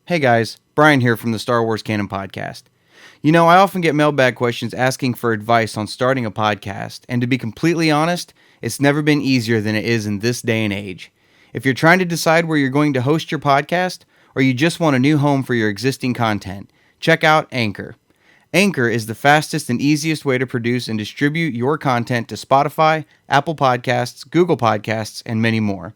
Hey guys, Brian here from the Star Wars Canon podcast. You know, I often get mailbag questions asking for advice on starting a podcast, and to be completely honest, it's never been easier than it is in this day and age. If you're trying to decide where you're going to host your podcast, or you just want a new home for your existing content, check out Anchor. Anchor is the fastest and easiest way to produce and distribute your content to Spotify, Apple Podcasts, Google Podcasts, and many more.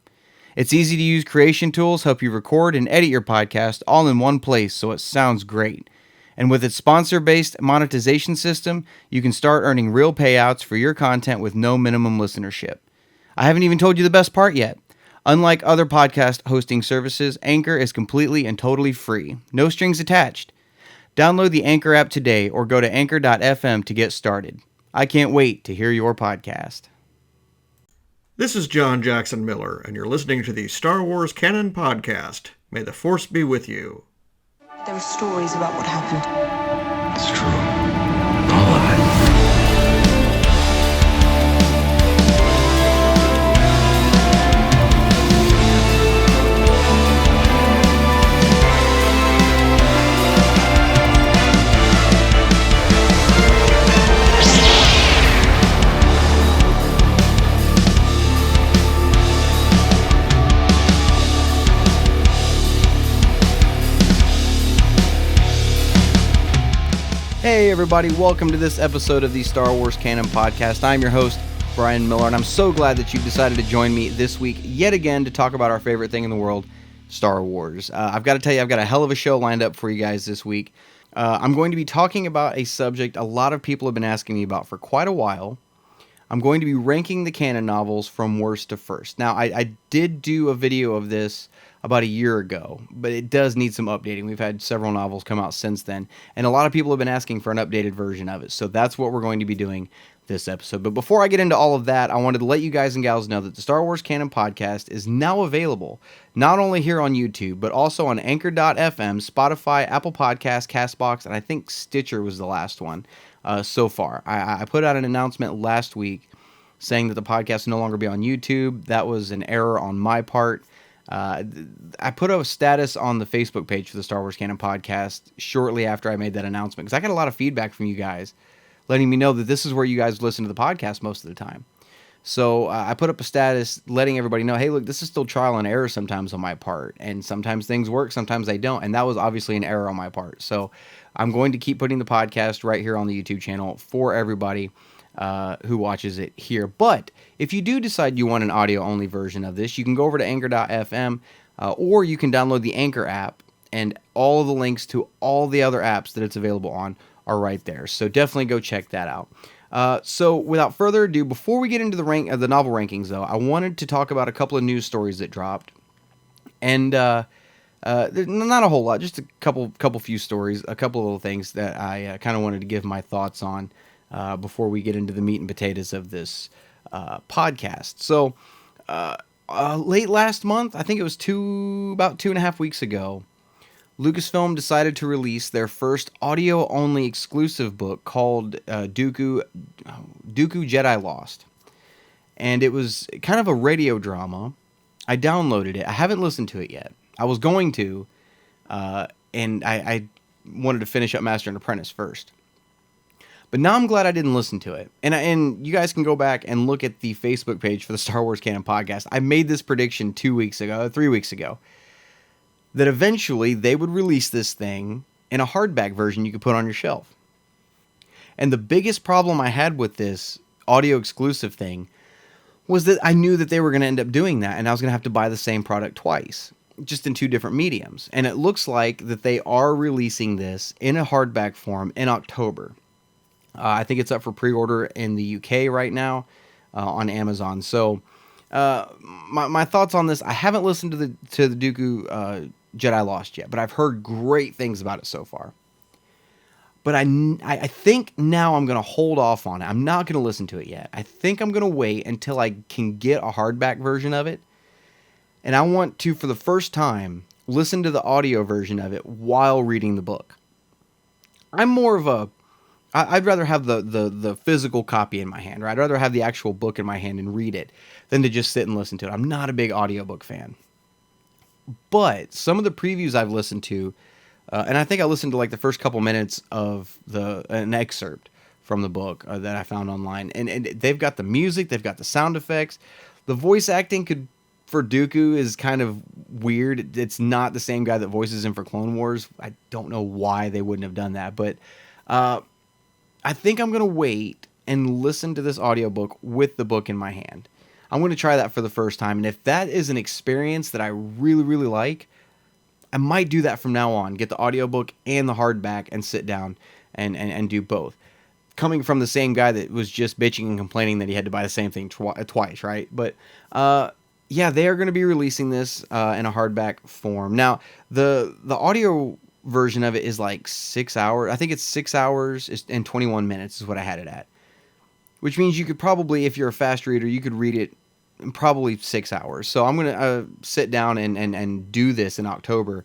Its easy to use creation tools help you record and edit your podcast all in one place so it sounds great. And with its sponsor-based monetization system, you can start earning real payouts for your content with no minimum listenership. I haven't even told you the best part yet. Unlike other podcast hosting services, Anchor is completely and totally free. No strings attached. Download the Anchor app today or go to anchor.fm to get started. I can't wait to hear your podcast. This is John Jackson Miller, and you're listening to the Star Wars Canon podcast. May the Force be with you. There are stories about what happened. It's true. All of it. Hey everybody, welcome to this episode of the Star Wars Canon podcast. I'm your host, Brian Miller, and I'm so glad that you've decided to join me this week yet again to talk about our favorite thing in the world, Star Wars. I've got to tell you, I've got a hell of a show lined up for you guys this week. I'm going to be talking about a subject a lot of people have been asking me about for quite a while. I'm going to be ranking the canon novels from worst to first. Now, I did do a video of this about a year ago, but it does need some updating. We've had several novels come out since then, and a lot of people have been asking for an updated version of it, so that's what we're going to be doing this episode. But before I get into all of that, I wanted to let you guys and gals know that the Star Wars Canon podcast is now available, not only here on YouTube, but also on Anchor.fm, Spotify, Apple Podcasts, CastBox, and I think Stitcher was the last one so far. I put out an announcement last week saying that the podcast will no longer be on YouTube. That was an error on my part. I put a status on the Facebook page for the Star Wars Canon podcast shortly after I made that announcement, because I got a lot of feedback from you guys letting me know that this is where you guys listen to the podcast most of the time. So I put up a status letting everybody know, hey, look, this is still trial and error sometimes on my part, and sometimes things work, sometimes they don't, and that was obviously an error on my part. So I'm going to keep putting the podcast right here on the YouTube channel for everybody who watches it here. But if you do decide you want an audio-only version of this, you can go over to Anchor.fm, or you can download the Anchor app, and all of the links to all the other apps that it's available on are right there. So definitely go check that out. So without further ado, before we get into the novel rankings, though, I wanted to talk about a couple of news stories that dropped, and there's not a whole lot, just a couple few stories, a couple of little things that I kind of wanted to give my thoughts on before we get into the meat and potatoes of this podcast. So, late last month, I think it was about 2.5 weeks ago, Lucasfilm decided to release their first audio-only exclusive book called Dooku Jedi Lost. And it was kind of a radio drama. I downloaded it. I haven't listened to it yet. I was going to, and I wanted to finish up Master and Apprentice first. But now I'm glad I didn't listen to it. And you guys can go back and look at the Facebook page for the Star Wars Canon podcast. I made this prediction 3 weeks ago, that eventually they would release this thing in a hardback version you could put on your shelf. And the biggest problem I had with this audio exclusive thing was that I knew that they were going to end up doing that, and I was going to have to buy the same product twice, just in two different mediums. And it looks like that they are releasing this in a hardback form in October. I think it's up for pre-order in the UK right now on Amazon. So my thoughts on this, I haven't listened to the Dooku Jedi Lost yet, but I've heard great things about it so far. But I think now I'm going to hold off on it. I'm not going to listen to it yet. I think I'm going to wait until I can get a hardback version of it. And I want to, for the first time, listen to the audio version of it while reading the book. I'm more of I'd rather have the physical copy in my hand, or I'd rather have the actual book in my hand and read it than to just sit and listen to it. I'm not a big audiobook fan. But some of the previews I've listened to, and I think I listened to like the first couple minutes of an excerpt from the book that I found online, and they've got the music, they've got the sound effects, the voice acting for Dooku is kind of weird. It's not the same guy that voices him for Clone Wars. I don't know why they wouldn't have done that, but I think I'm gonna wait and listen to this audiobook with the book in my hand. I'm going to try that for the first time, and if that is an experience that I really, really like, I might do that from now on. Get the audiobook and the hardback and sit down and do both. Coming from the same guy that was just bitching and complaining that he had to buy the same thing twice, right? But yeah, they are going to be releasing this in a hardback form. Now, the audio version of it is like 6 hours. I think it's 6 hours and 21 minutes is what I had it at. Which means you could probably, if you're a fast reader, you could read it in probably 6 hours. So I'm going to sit down and do this in October,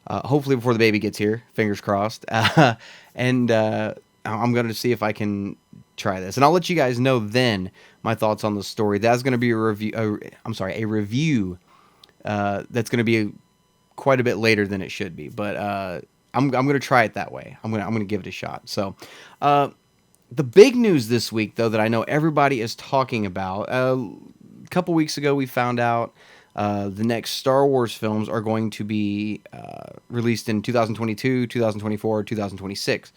hopefully before the baby gets here, fingers crossed. And I'm going to see if I can try this. And I'll let you guys know then my thoughts on the story. That's going to be a review that's going to be quite a bit later than it should be. But I'm going to try it that way. I'm going to give it a shot. So the big news this week, though, that I know everybody is talking about, a couple weeks ago we found out the next Star Wars films are going to be released in 2022, 2024, 2026.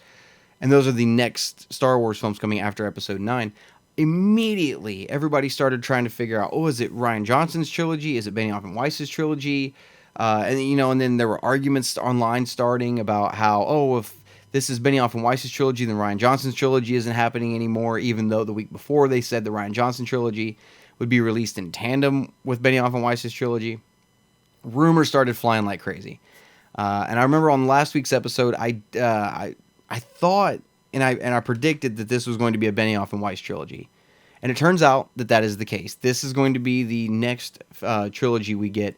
And those are the next Star Wars films coming after Episode 9. Immediately, everybody started trying to figure out, is it Rian Johnson's trilogy? Is it Benioff and Weiss's trilogy? And then there were arguments online starting about how, if this is Benioff and Weiss's trilogy, then Rian Johnson's trilogy isn't happening anymore, even though the week before they said the Rian Johnson trilogy would be released in tandem with Benioff and Weiss's trilogy. Rumors started flying like crazy. And I remember on last week's episode, I thought and I predicted that this was going to be a Benioff and Weiss trilogy. And it turns out that is the case. This is going to be the next trilogy we get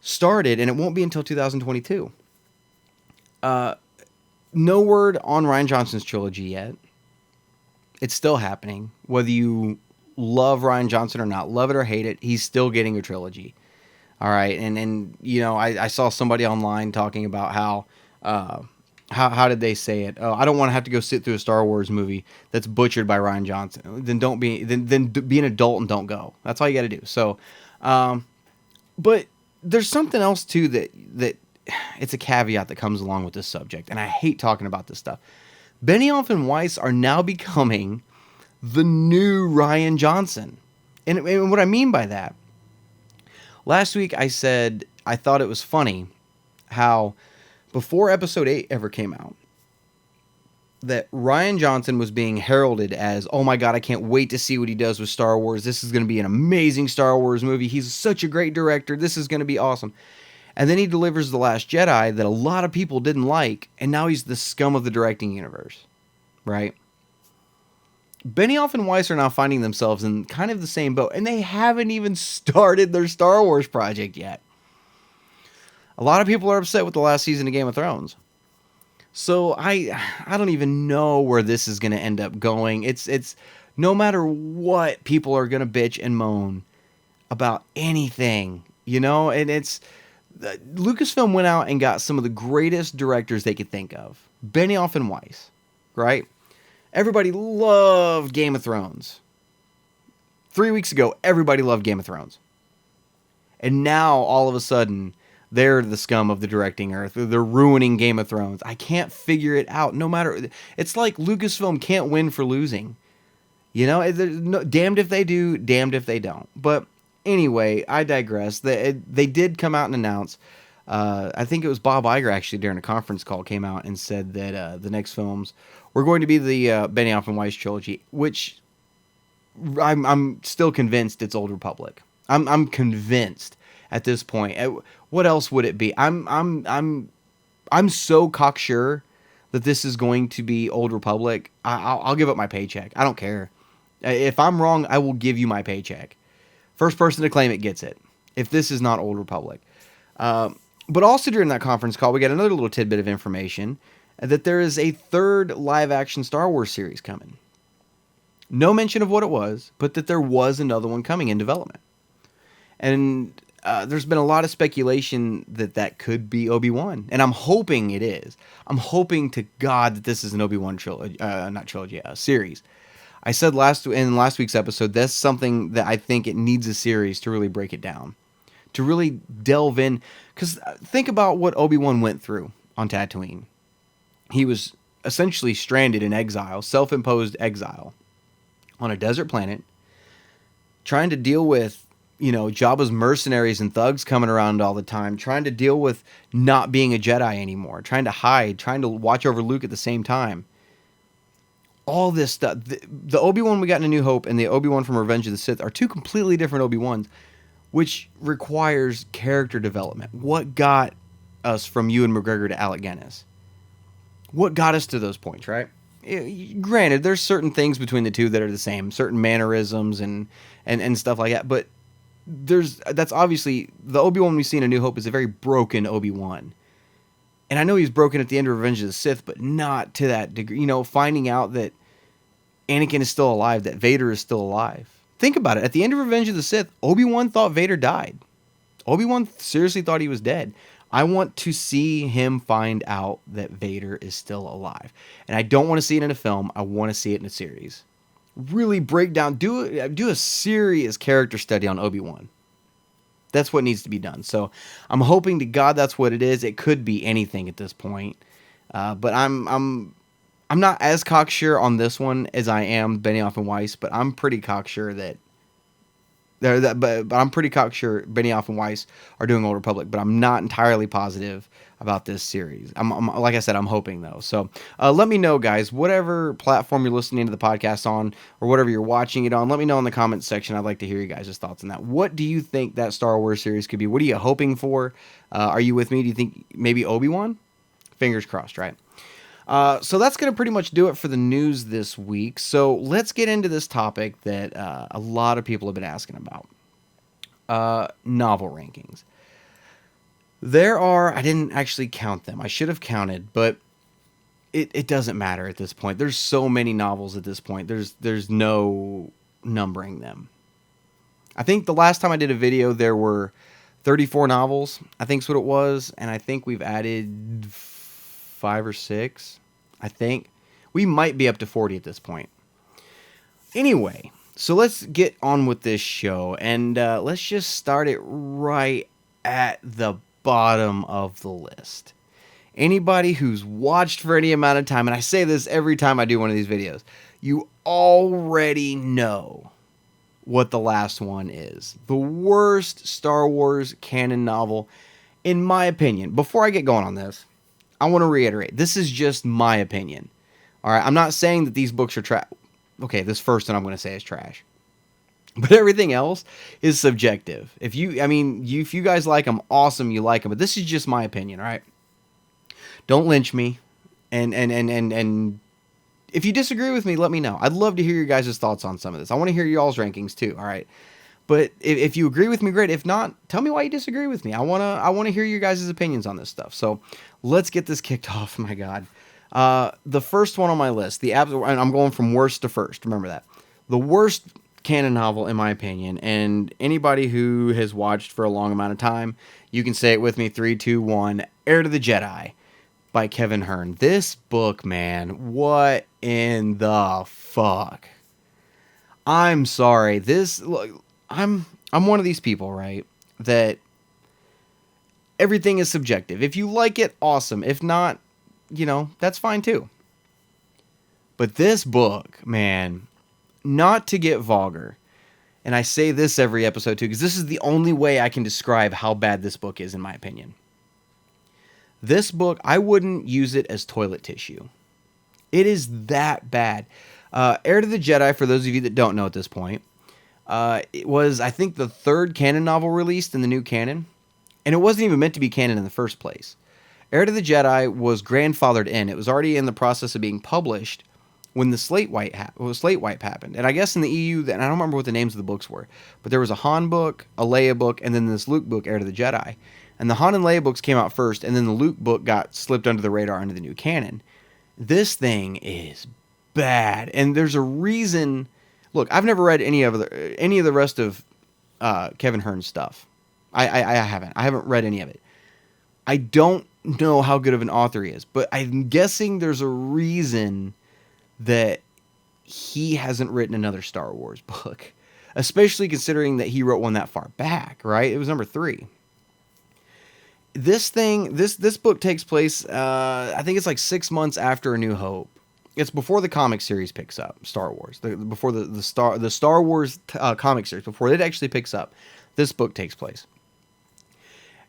started, and it won't be until 2022. No word on Rian Johnson's trilogy yet. It's still happening. Whether you love Rian Johnson or not, love it or hate it, he's still getting a trilogy. All right, and I saw somebody online talking about how did they say it? Oh, I don't want to have to go sit through a Star Wars movie that's butchered by Rian Johnson. Then be an adult and don't go. That's all you got to do. So, but there's something else too that it's a caveat that comes along with this subject, and I hate talking about this stuff. Benioff and Weiss are now becoming the new Rian Johnson. And what I mean by that, last week I said I thought it was funny how before Episode 8 ever came out, that Rian Johnson was being heralded as, oh my God, I can't wait to see what he does with Star Wars. This is going to be an amazing Star Wars movie. He's such a great director. This is going to be awesome. And then he delivers The Last Jedi that a lot of people didn't like, and now he's the scum of the directing universe, right? Benioff and Weiss are now finding themselves in kind of the same boat, and they haven't even started their Star Wars project yet. A lot of people are upset with the last season of Game of Thrones. So I don't even know where this is going to end up going. It's no matter what, people are going to bitch and moan about anything, and it's Lucasfilm went out and got some of the greatest directors they could think of. Benioff and Weiss, right? Everybody loved Game of Thrones. 3 weeks ago, everybody loved Game of Thrones. And now, all of a sudden, they're the scum of the directing earth. They're ruining Game of Thrones. I can't figure it out. No matter, it's like Lucasfilm can't win for losing. Damned if they do, damned if they don't. But anyway, I digress. They did come out and announce. I think it was Bob Iger actually during a conference call came out and said that the next films were going to be the Benioff and Weiss trilogy, which I'm still convinced it's Old Republic. I'm convinced at this point. What else would it be? I'm so cocksure that this is going to be Old Republic. I'll give up my paycheck. I don't care. If I'm wrong, I will give you my paycheck. First person to claim it gets it. If this is not Old Republic. But also during that conference call, we got another little tidbit of information that there is a third live-action Star Wars series coming. No mention of what it was, but that there was another one coming in development. And there's been a lot of speculation that could be Obi-Wan, and I'm hoping it is. I'm hoping to God that this is an Obi-Wan trilogy, series. I said in last week's episode, that's something that I think it needs a series to really break it down, to really delve in. Because think about what Obi-Wan went through on Tatooine. He was essentially stranded in exile, self-imposed exile, on a desert planet, trying to deal with, Jabba's mercenaries and thugs coming around all the time, trying to deal with not being a Jedi anymore, trying to hide, trying to watch over Luke at the same time. All this stuff. The Obi-Wan we got in A New Hope and the Obi-Wan from Revenge of the Sith are two completely different Obi-Wans, which requires character development. What got us from Ewan McGregor to Alec Guinness? What got us to those points, right? Granted, there's certain things between the two that are the same, certain mannerisms and stuff like that, but that's obviously the Obi-Wan we see in A New Hope is a very broken Obi-Wan. And I know he's broken at the end of Revenge of the Sith, but not to that degree. Finding out that Anakin is still alive, that Vader is still alive. Think about it. At the end of Revenge of the Sith, Obi-Wan thought Vader died. Obi-Wan seriously thought he was dead. I want to see him find out that Vader is still alive. And I don't want to see it in a film. I want to see it in a series. Really break down, do a serious character study on Obi-Wan. That's what needs to be done. So I'm hoping to God that's what it is. It could be anything at this point. But I'm not as cocksure on this one as I am Benioff and Weiss, but I'm pretty cocksure but I'm pretty cocksure Benioff and Weiss are doing Old Republic, but I'm not entirely positive about this series. I'm like I said, I'm hoping though. So let me know, guys, whatever platform you're listening to the podcast on or whatever you're watching it on, let me know in the comments section. I'd like to hear you guys' thoughts on that. What do you think that Star Wars series could be? What are you hoping for? Are you with me? Do you think maybe Obi-Wan? Fingers crossed, right? So that's going to pretty much do it for the news this week. So let's get into this topic that a lot of people have been asking about. Novel rankings. There are, I didn't actually count them. I should have counted, but it doesn't matter at this point. There's so many novels at this point. There's no numbering them. I think the last time I did a video, there were 34 novels, I think is what it was. And I think we've added 5 or 6. I think we might be up to 40 at this point. Anyway, so let's get on with this show, and let's just start it right at the bottom of the list. Anybody who's watched for any amount of time, and I say this every time I do one of these videos, you already know what the last one is. The worst Star Wars canon novel, in my opinion. Before I get going on this, I want to reiterate, this is just my opinion. All right, I'm not saying that these books are trash. Okay, this first one I'm going to say is trash. But everything else is subjective. If you guys like them, awesome, you like them. But this is just my opinion, all right? Don't lynch me. And if you disagree with me, let me know. I'd love to hear your guys' thoughts on some of this. I want to hear y'all's rankings too, all right? But if you agree with me, great. If not, tell me why you disagree with me. I want to hear your guys' opinions on this stuff. So let's get this kicked off. My God. The first one on my list, and I'm going from worst to first. Remember that. The worst canon novel, in my opinion, and anybody who has watched for a long amount of time, you can say it with me. 3, 2, 1. Heir to the Jedi by Kevin Hearn. This book, man, what in the fuck? I'm sorry. I'm one of these people, right, that everything is subjective. If you like it, awesome. If not, that's fine too. But this book, man, not to get vulgar, and I say this every episode too, because this is the only way I can describe how bad this book is, in my opinion. This book, I wouldn't use it as toilet tissue. It is that bad. Heir to the Jedi, for those of you that don't know at this point, it was, I think, the third canon novel released in the new canon, and it wasn't even meant to be canon in the first place. Heir to the Jedi was grandfathered in. It was already in the process of being published when the slate wipe happened. And I guess in the EU, and I don't remember what the names of the books were, but there was a Han book, a Leia book, and then this Luke book, Heir to the Jedi. And the Han and Leia books came out first, and then the Luke book got slipped under the radar into the new canon. This thing is bad, and there's a reason. Look, I've never read any of the rest of Kevin Hearn's stuff. I haven't. I haven't read any of it. I don't know how good of an author he is, but I'm guessing there's a reason that he hasn't written another Star Wars book, especially considering that he wrote one that far back, right? It was number 3. This book takes place, I think it's like 6 months after A New Hope. It's before the comic series picks up, Star Wars. Before the Star Wars comic series, before it actually picks up, this book takes place.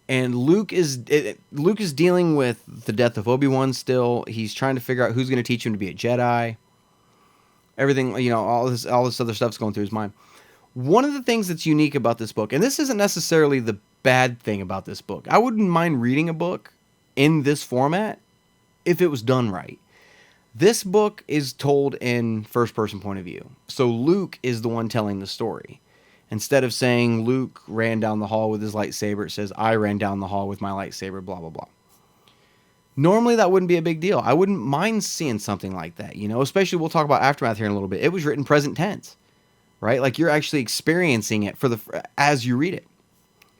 And Luke is dealing with the death of Obi-Wan still. He's trying to figure out who's going to teach him to be a Jedi. Everything, all this other stuff's going through his mind. One of the things that's unique about this book, and this isn't necessarily the bad thing about this book. I wouldn't mind reading a book in this format if it was done right. This book is told in first-person point of view. So Luke is the one telling the story. Instead of saying Luke ran down the hall with his lightsaber, it says I ran down the hall with my lightsaber, blah, blah, blah. Normally that wouldn't be a big deal. I wouldn't mind seeing something like that, especially we'll talk about Aftermath here in a little bit. It was written present tense, right? Like you're actually experiencing it as you read it.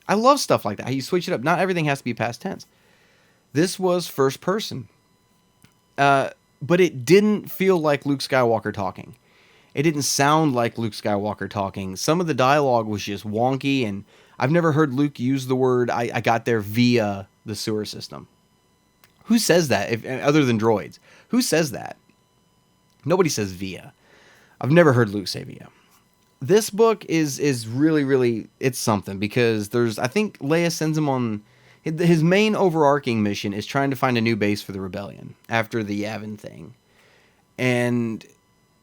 I love stuff like that. How you switch it up. Not everything has to be past tense. This was first person. But it didn't feel like Luke Skywalker talking. It didn't sound like Luke Skywalker talking. Some of the dialogue was just wonky, and I've never heard Luke use the word, I got there via the sewer system. Who says that, other than droids? Who says that? Nobody says via. I've never heard Luke say via. This book is really, really, it's something, because I think Leia sends him on, his main overarching mission is trying to find a new base for the rebellion after the Yavin thing. And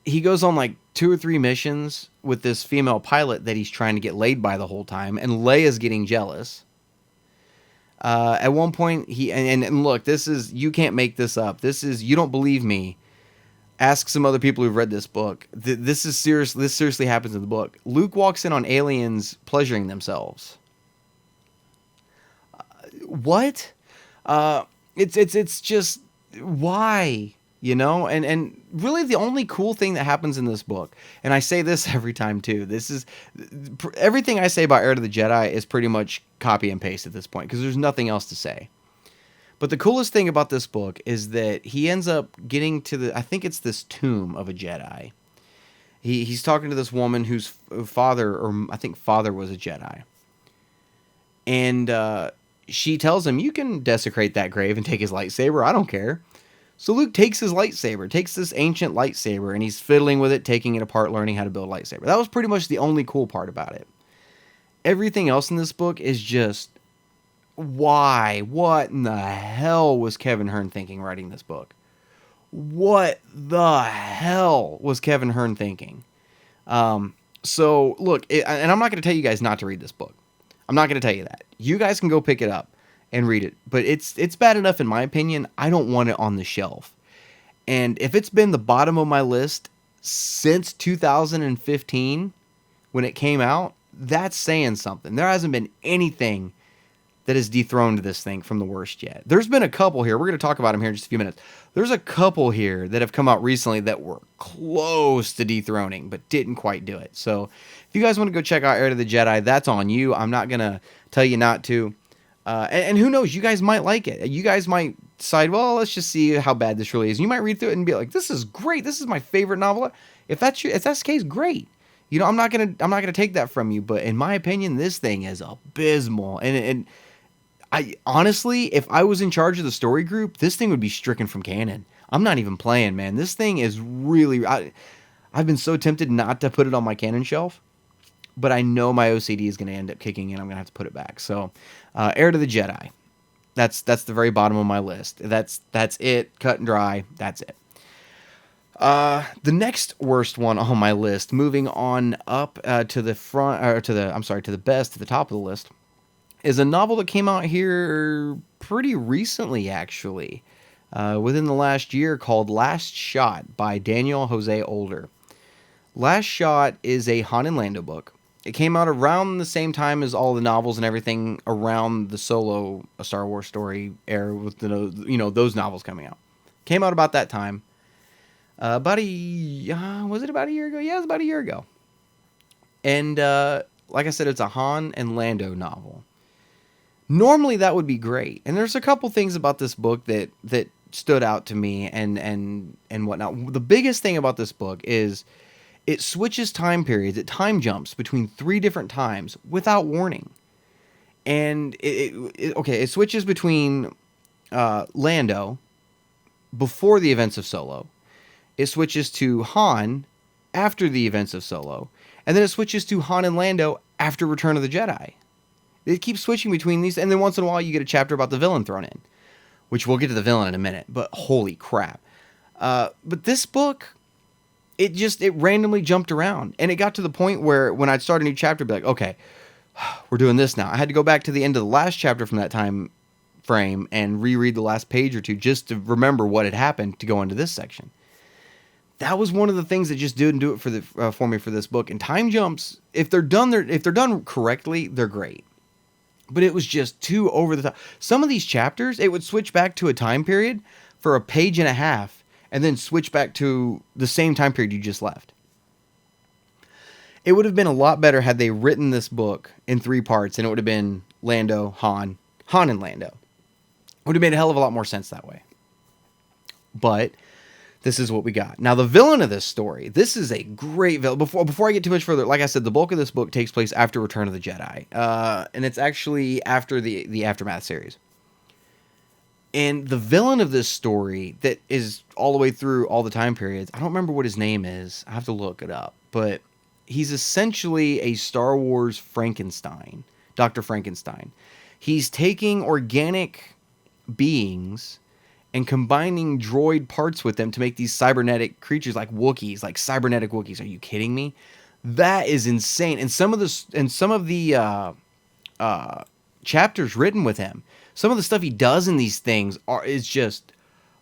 he goes on like 2 or 3 missions with this female pilot that he's trying to get laid by the whole time, and Leia's getting jealous. At one point, and look, you can't make this up. You don't believe me. Ask some other people who've read this book. This is serious. This seriously happens in the book. Luke walks in on aliens pleasuring themselves. What? It's just why, and really the only cool thing that happens in this book, and I say this every time too, everything I say about Heir to the Jedi is pretty much copy and paste at this point, because there's nothing else to say. But the coolest thing about this book is that he ends up getting to I think it's this tomb of a Jedi. He's talking to this woman whose father was a Jedi. And she tells him, you can desecrate that grave and take his lightsaber. I don't care. So Luke takes his lightsaber, takes this ancient lightsaber, and he's fiddling with it, taking it apart, learning how to build a lightsaber. That was pretty much the only cool part about it. Everything else in this book is just, why? What in the hell was Kevin Hearn thinking writing this book? What the hell was Kevin Hearn thinking? So look, and I'm not going to tell you guys not to read this book. I'm not going to tell you that. You guys can go pick it up and read it. But it's bad enough in my opinion. I don't want it on the shelf. And if it's been the bottom of my list since 2015 when it came out, that's saying something. There hasn't been anything that has dethroned this thing from the worst yet. There's been a couple here. We're going to talk about them here in just a few minutes. There's a couple here that have come out recently that were close to dethroning, but didn't quite do it. So if you guys want to go check out Heir to the Jedi, that's on you. I'm not going to tell you not to. And who knows? You guys might like it. You guys might decide, well, let's just see how bad this really is. And you might read through it and be like, this is great. This is my favorite novel. If that's the case, great. I'm not gonna take that from you. But in my opinion, this thing is abysmal. And I honestly, if I was in charge of the story group, this thing would be stricken from canon. I'm not even playing, man. This thing is really. I've been so tempted not to put it on my canon shelf, but I know my OCD is going to end up kicking in. I'm going to have to put it back. So, Heir to the Jedi. That's the very bottom of my list. That's it. Cut and dry. That's it. The next worst one on my list, moving on up to the front, or to the best, to the top of the list, is a novel that came out here pretty recently, actually, within the last year, called Last Shot by Daniel Jose Older. Last Shot is a Han and Lando book. It came out around the same time as all the novels and everything around the Solo A Star Wars Story era, with those novels coming out. Came out about that time. Was it about a year ago? Yeah, it was about a year ago. And like I said, it's a Han and Lando novel. Normally that would be great. And there's a couple things about this book that stood out to me and whatnot. The biggest thing about this book is it switches time periods. It time jumps between 3 different times without warning. And it switches between Lando before the events of Solo. It switches to Han after the events of Solo. And then it switches to Han and Lando after Return of the Jedi. It keeps switching between these, and then once in a while you get a chapter about the villain thrown in, which we'll get to the villain in a minute, but holy crap. But this book, it randomly jumped around, and it got to the point where when I'd start a new chapter, I'd be like, okay, we're doing this now. I had to go back to the end of the last chapter from that time frame and reread the last page or two just to remember what had happened to go into this section. That was one of the things that just didn't do it for me for this book. And time jumps, if they're done correctly, they're great. But it was just too over the top. Some of these chapters, it would switch back to a time period for a page and a half, and then switch back to the same time period you just left. It would have been a lot better had they written this book in 3 parts, and it would have been Lando, Han and Lando. It would have made a hell of a lot more sense that way. But this is what we got. Now, the villain of this story, this is a great villain. Before I get too much further, like I said, the bulk of this book takes place after Return of the Jedi. And it's actually after the Aftermath series. And the villain of this story that is all the way through all the time periods, I don't remember what his name is. I have to look it up. But he's essentially a Star Wars Frankenstein, Dr. Frankenstein. He's taking organic beings and combining droid parts with them to make these cybernetic creatures like Wookiees, like cybernetic Wookiees. Are you kidding me? That is insane. And some of the chapters written with him, some of the stuff he does in these things is just,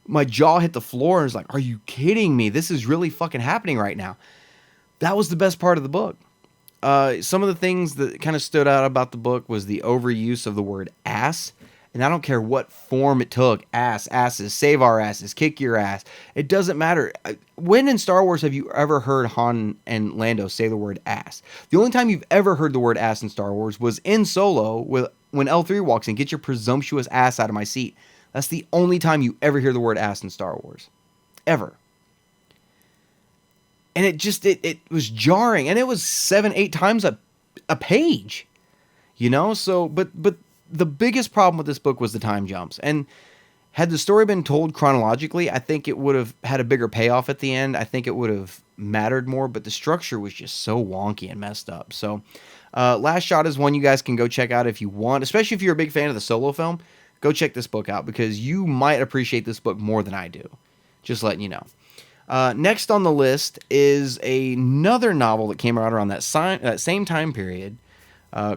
my jaw hit the floor and it's like, are you kidding me? This is really fucking happening right now. That was the best part of the book. Some of the things that kind of stood out about the book was the overuse of the word ass. And I don't care what form it took. Asses, save our asses, kick your ass. It doesn't matter. When in Star Wars have you ever heard Han and Lando say the word ass? The only time you've ever heard the word ass in Star Wars was in Solo when L3 walks in, get your presumptuous ass out of my seat. That's the only time you ever hear the word ass in Star Wars. Ever. And it was jarring. And it was 7-8 times a page. You know? So, but the biggest problem with this book was the time jumps. And had the story been told chronologically, I think it would have had a bigger payoff at the end. I think it would have mattered more, but the structure was just so wonky and messed up. So Last Shot is one you guys can go check out if you want, especially if you're a big fan of the Solo film. Go check this book out because you might appreciate this book more than I do. Just letting you know. Next on the list is another novel that came out around that same time period.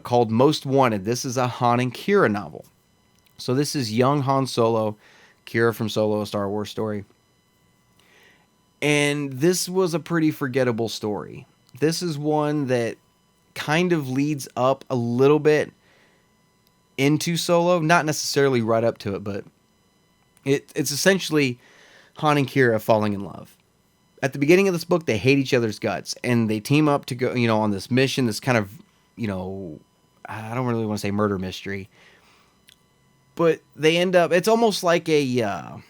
Called Most Wanted. This is a Han and Kira novel. So this is young Han Solo, Kira from Solo, a Star Wars story. And this was a pretty forgettable story. This is one that kind of leads up a little bit into Solo. Not necessarily right up to it, but it's essentially Han and Kira falling in love. At the beginning of this book, they hate each other's guts. And they team up to go, on this mission, this kind of I don't really want to say murder mystery, but they end up, it's almost like a Da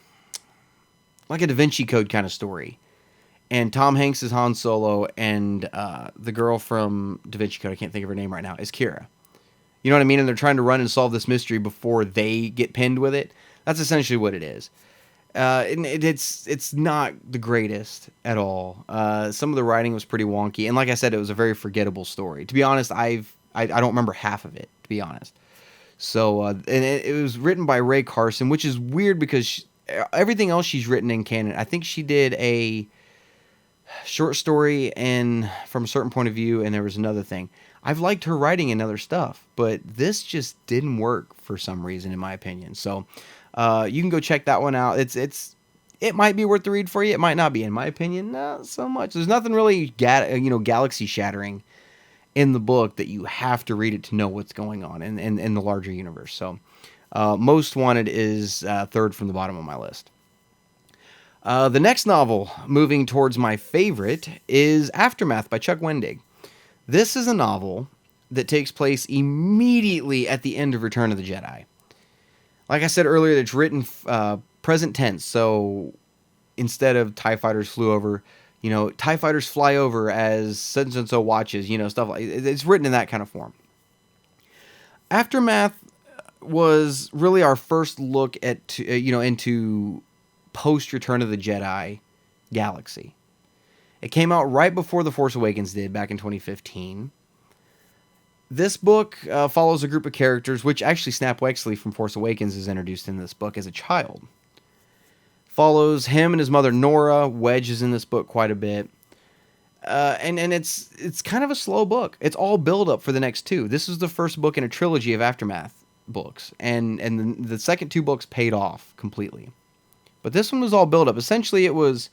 Vinci Code kind of story. And Tom Hanks is Han Solo, and the girl from Da Vinci Code, I can't think of her name right now, is Kira. You know what I mean? And they're trying to run and solve this mystery before they get pinned with it. That's essentially what it is. And it's not the greatest at all. Some of the writing was pretty wonky, and like I said, it was a very forgettable story. To be honest, I don't remember half of it, to be honest. So, and it was written by Ray Carson, which is weird because everything else she's written in canon, I think she did a short story and from a certain point of view, and there was another thing. I've liked her writing in other stuff, but this just didn't work for some reason, in my opinion. So, you can go check that one out. It might be worth the read for you. It might not be, in my opinion, not so much. There's nothing really galaxy shattering in the book that you have to read it to know what's going on in the larger universe. So, Most Wanted is third from the bottom of my list. The next novel, moving towards my favorite, is Aftermath by Chuck Wendig. This is a novel that takes place immediately at the end of Return of the Jedi. Like I said earlier, it's written present tense, so instead of TIE fighters flew over, TIE fighters fly over as such and so watches, stuff like it's written in that kind of form. Aftermath was really our first look at into post Return of the Jedi galaxy. It came out right before The Force Awakens did, back in 2015. This book follows a group of characters, which actually Snap Wexley from Force Awakens is introduced in this book as a child. Follows him and his mother Nora. Wedge is in this book quite a bit. And it's kind of a slow book. It's all build up for the next two. This is the first book in a trilogy of Aftermath books. And the second two books paid off completely. But this one was all build up. Essentially, it was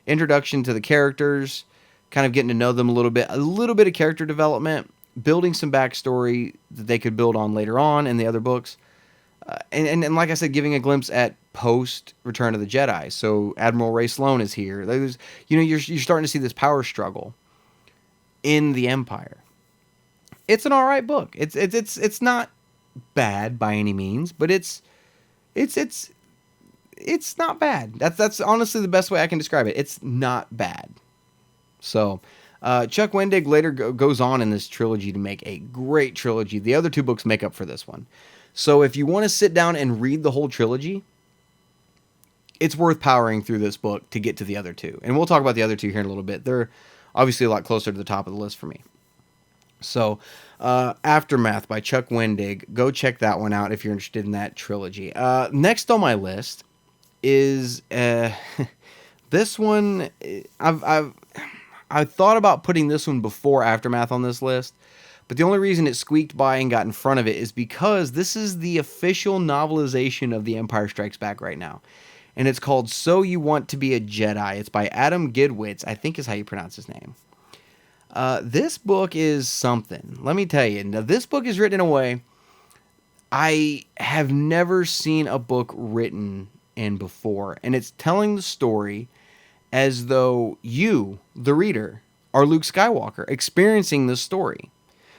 introduction to the characters, kind of getting to know them a little bit of character development, building some backstory that they could build on later on in the other books. And like I said, giving a glimpse at post Return of the Jedi. So Admiral Ray Sloan is here. You're starting to see this power struggle in the Empire. It's an all right book. It's not bad by any means, but it's not bad. That's honestly the best way I can describe it. It's not bad. So Chuck Wendig later goes on in this trilogy to make a great trilogy. The other two books make up for this one. So if you want to sit down and read the whole trilogy, it's worth powering through this book to get to the other two. And we'll talk about the other two here in a little bit. They're obviously a lot closer to the top of the list for me. So Aftermath by Chuck Wendig. Go check that one out if you're interested in that trilogy. Next on my list is this one. I thought about putting this one before Aftermath on this list, but the only reason it squeaked by and got in front of it is because this is the official novelization of The Empire Strikes Back right now. And it's called So You Want to Be a Jedi. It's by Adam Gidwitz, I think is how you pronounce his name. This book is something. Let me tell you. Now, this book is written in a way I have never seen a book written in before. And it's telling the story as though you, the reader, are Luke Skywalker experiencing this story.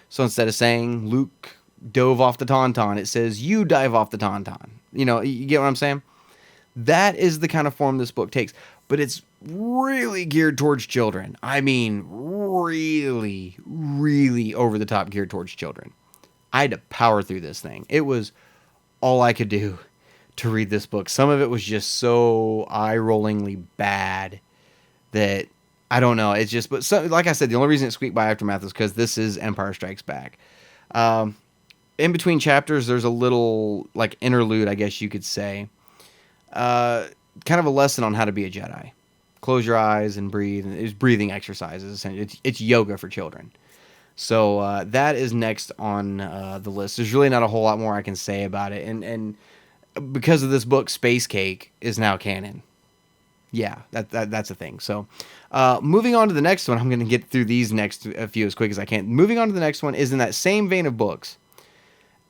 So instead of saying Luke dove off the Tauntaun, it says you dive off the Tauntaun. You get what I'm saying? That is the kind of form this book takes. But it's really geared towards children. I mean, really, really over the top geared towards children. I had to power through this thing. It was all I could do to read this book. Some of it was just so eye-rollingly bad that I don't know. It's just, but like I said, the only reason it squeaked by Aftermath is because this is Empire Strikes Back. In between chapters, there's a little like interlude, I guess you could say. Kind of a lesson on how to be a Jedi. Close your eyes and breathe. It's breathing exercises. It's yoga for children. So that is next on the list. There's really not a whole lot more I can say about it. And because of this book, Space Cake is now canon. Yeah, that's a thing. So moving on to the next one, I'm going to get through these next few as quick as I can. Moving on to the next one is in that same vein of books.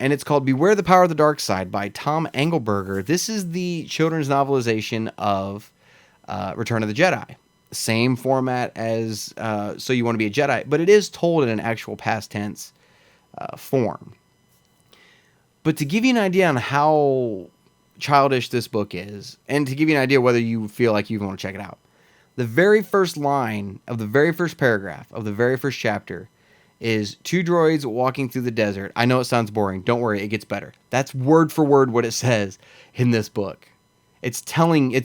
And it's called Beware the Power of the Dark Side by Tom Engelberger. This is the children's novelization of Return of the Jedi. Same format as So You Want to Be a Jedi, but it is told in an actual past tense form. But to give you an idea on how childish this book is, and to give you an idea whether you feel like you want to check it out, the very first line of the very first paragraph of the very first chapter is two droids walking through the desert. I know it sounds boring. Don't worry, it gets better. That's word for word what it says in this book. It's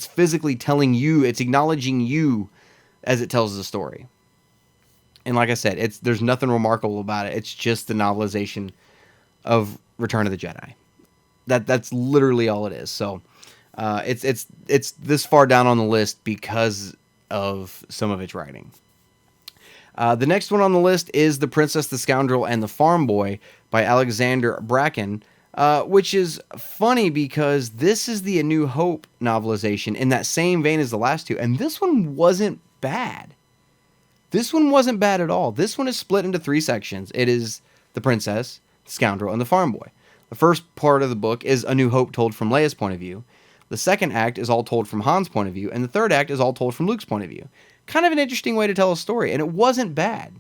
physically telling you, it's acknowledging you as it tells the story. And like I said, there's nothing remarkable about it. It's just the novelization of Return of the Jedi. That's literally all it is. So it's this far down on the list because of some of its writing. The next one on the list is The Princess, the Scoundrel, and the Farm Boy by Alexander Bracken, which is funny because this is the A New Hope novelization in that same vein as the last two, and this one wasn't bad. This one wasn't bad at all. This one is split into three sections. It is The Princess, the Scoundrel, and the Farm Boy. The first part of the book is A New Hope told from Leia's point of view. The second act is all told from Han's point of view, and the third act is all told from Luke's point of view. Kind of an interesting way to tell a story, and it wasn't bad.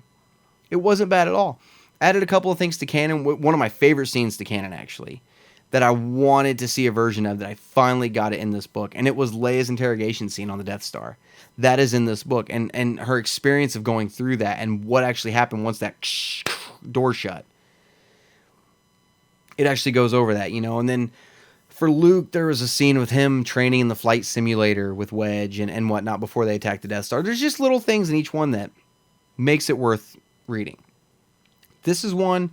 It wasn't bad at all. Added a couple of things to canon. One of my favorite scenes to canon, actually, that I wanted to see a version of, that I finally got it in this book, and it was Leia's interrogation scene on the Death Star. That is in this book, and her experience of going through that and what actually happened once that door shut. It actually goes over that, and then for Luke, there was a scene with him training in the flight simulator with Wedge and whatnot before they attacked the Death Star. There's just little things in each one that makes it worth reading. This is one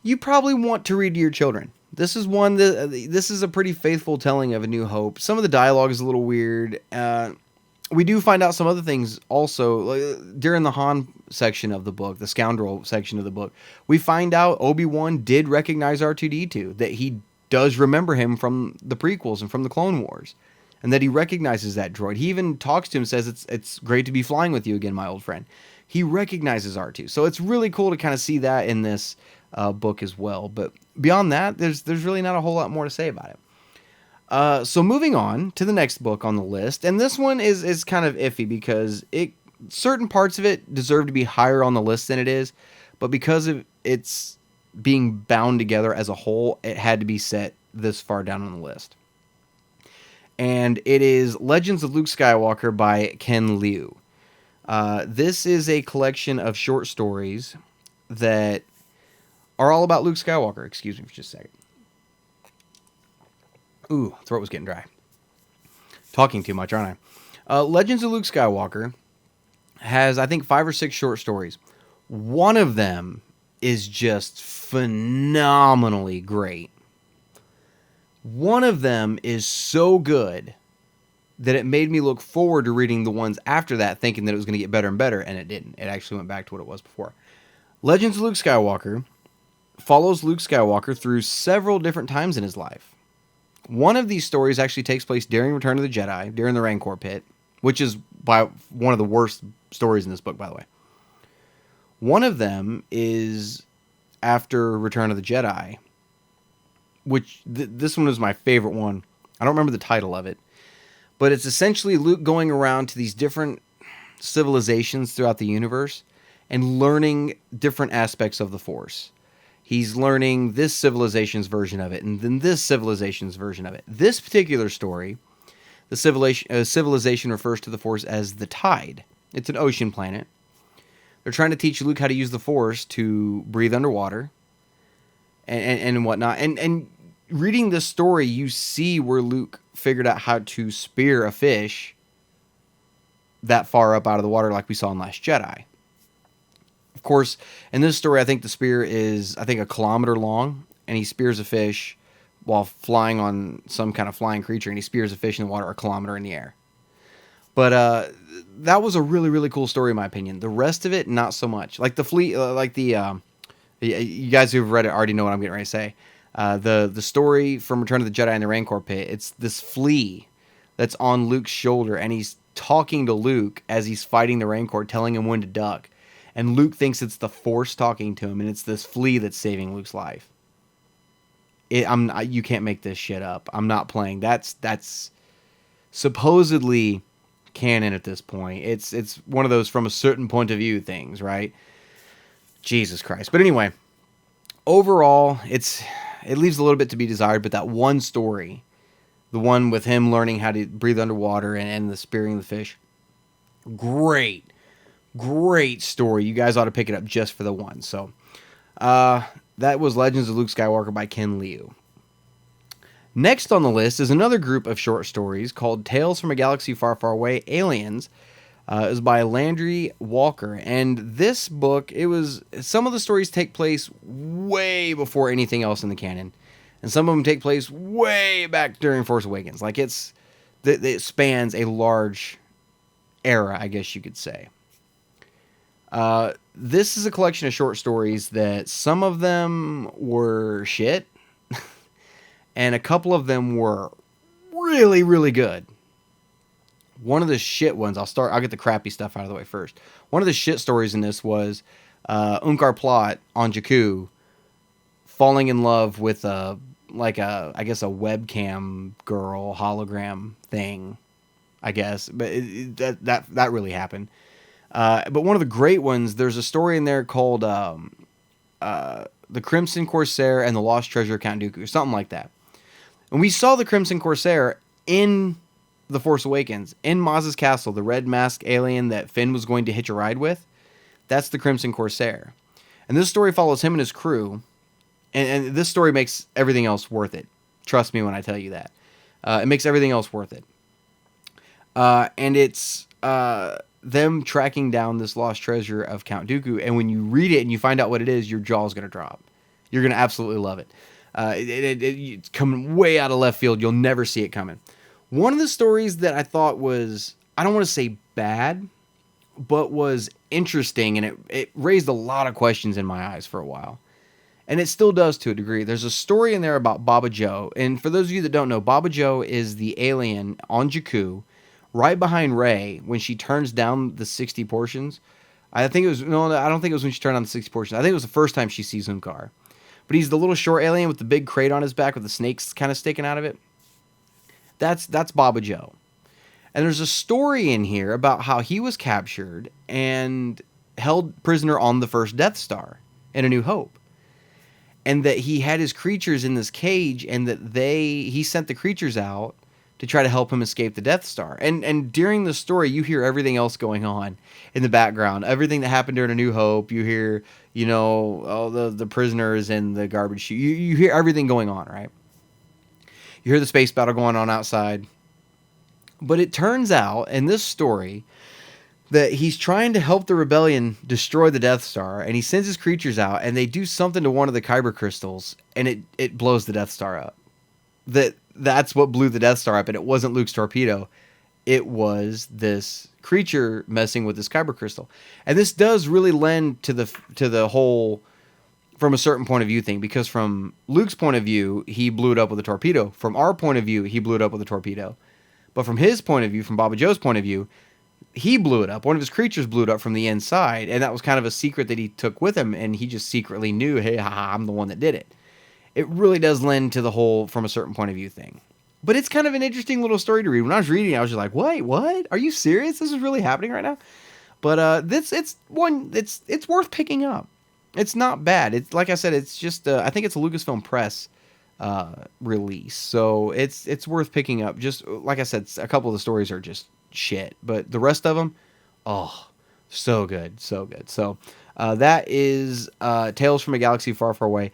you probably want to read to your children. This is one that this is a pretty faithful telling of A New Hope. Some of the dialogue is a little weird. We do find out some other things also during the Han section of the book, the Scoundrel section of the book. We find out Obi-Wan did recognize R2-D2, that he does remember him from the prequels and from the Clone Wars, and that he recognizes that droid. He even talks to him, says, it's great to be flying with you again, my old friend. He recognizes R2. So it's really cool to kind of see that in this book as well. But beyond that, there's really not a whole lot more to say about it. So moving on to the next book on the list, and this one is kind of iffy because certain parts of it deserve to be higher on the list than it is, but because of its being bound together as a whole, it had to be set this far down on the list. And it is Legends of Luke Skywalker by Ken Liu. This is a collection of short stories that are all about Luke Skywalker. Excuse me for just a second. Ooh, throat was getting dry. Talking too much, aren't I? Legends of Luke Skywalker has, I think, 5 or 6 short stories. One of them is just phenomenally great. One of them is so good that it made me look forward to reading the ones after that, thinking that it was going to get better and better, and it didn't. It actually went back to what it was before. Legends of Luke Skywalker follows Luke Skywalker through several different times in his life. One of these stories actually takes place during Return of the Jedi, during the Rancor Pit, which is by one of the worst stories in this book, by the way. One of them is after Return of the Jedi, which this one is my favorite one. I don't remember the title of it, but it's essentially Luke going around to these different civilizations throughout the universe and learning different aspects of the Force. He's learning this civilization's version of it, and then this civilization's version of it. This particular story, the civilization refers to the Force as the Tide. It's an ocean planet. They're trying to teach Luke how to use the Force to breathe underwater and whatnot. And reading this story, you see where Luke figured out how to spear a fish that far up out of the water like we saw in Last Jedi. Of course, in this story, I think the spear is, 1 kilometer long, and he spears a fish while flying on some kind of flying creature, and he spears a fish in the water 1 kilometer in the air. But that was a really, really cool story, in my opinion. The rest of it, not so much. Like the fleet, you guys who've read it already know what I'm getting ready to say. The story from Return of the Jedi and the Rancor Pit, it's this flea that's on Luke's shoulder, and he's talking to Luke as he's fighting the Rancor, telling him when to duck. And Luke thinks it's the Force talking to him, and it's this flea that's saving Luke's life. You can't make this shit up. I'm not playing. That's supposedly canon at this point. It's one of those from a certain point of view things, right? Jesus Christ. But anyway, overall, it leaves a little bit to be desired, but that one story, the one with him learning how to breathe underwater and the spearing the fish, great story. You guys ought to pick it up just for the one. So, that was Legends of Luke Skywalker by Ken Liu. Next on the list is another group of short stories called Tales from a Galaxy Far, Far Away, Aliens. Is by Landry Walker. And this book, some of the stories take place way before anything else in the canon. And some of them take place way back during Force Awakens. Like it spans a large era, I guess you could say. This is a collection of short stories that some of them were shit, and a couple of them were really, really good. One of the shit ones, I'll get the crappy stuff out of the way first. One of the shit stories in this was Unkar Plot on Jakku falling in love with a webcam girl hologram thing, I guess. But that really happened. But one of the great ones, there's a story in there called the Crimson Corsair and the Lost Treasure of Count Dooku, something like that. And we saw the Crimson Corsair in The Force Awakens, in Maz's castle, the red masked alien that Finn was going to hitch a ride with. That's the Crimson Corsair. And this story follows him and his crew. And this story makes everything else worth it. Trust me when I tell you that. It makes everything else worth it. And it's them tracking down this lost treasure of Count Dooku. And when you read it and you find out what it is, your jaw's going to drop. You're going to absolutely love it. It's coming way out of left field. You'll never see it coming. One of the stories that I thought was, I don't want to say bad, but was interesting, and it raised a lot of questions in my eyes for a while. And it still does to a degree. There's a story in there about Baba Joe. And for those of you that don't know, Baba Joe is the alien on Jakku, right behind Rey, when she turns down the 60 portions. I don't think it was when she turned on the 60 portions. I think it was the first time she sees Unkar. But he's the little short alien with the big crate on his back with the snakes kind of sticking out of it. That's Baba Joe. And there's a story in here about how he was captured and held prisoner on the first Death Star in A New Hope. And that he had his creatures in this cage, and that he sent the creatures out to try to help him escape the Death Star. And during the story, you hear everything else going on in the background. Everything that happened during A New Hope. You hear, all the prisoners and the garbage chute. You hear everything going on, right? You hear the space battle going on outside. But it turns out, in this story, that he's trying to help the rebellion destroy the Death Star, and he sends his creatures out, and they do something to one of the kyber crystals, and it blows the Death Star up. That's what blew the Death Star up, and it wasn't Luke's torpedo. It was this creature messing with this kyber crystal. And this does really lend to the whole, from a certain point of view thing, because from Luke's point of view, he blew it up with a torpedo. From our point of view, he blew it up with a torpedo. But from his point of view, from Baba Joe's point of view, he blew it up. One of his creatures blew it up from the inside, and that was kind of a secret that he took with him, and he just secretly knew, hey, I'm the one that did it. It really does lend to the whole from a certain point of view thing. But it's kind of an interesting little story to read. When I was reading it, I was just like, wait, what? Are you serious? This is really happening right now? But it's worth picking up. It's not bad. It's like I said, it's just I think it's a Lucasfilm Press release, so it's worth picking up. Just like I said, a couple of the stories are just shit, but the rest of them, so good. So that is Tales from a Galaxy Far, Far Away,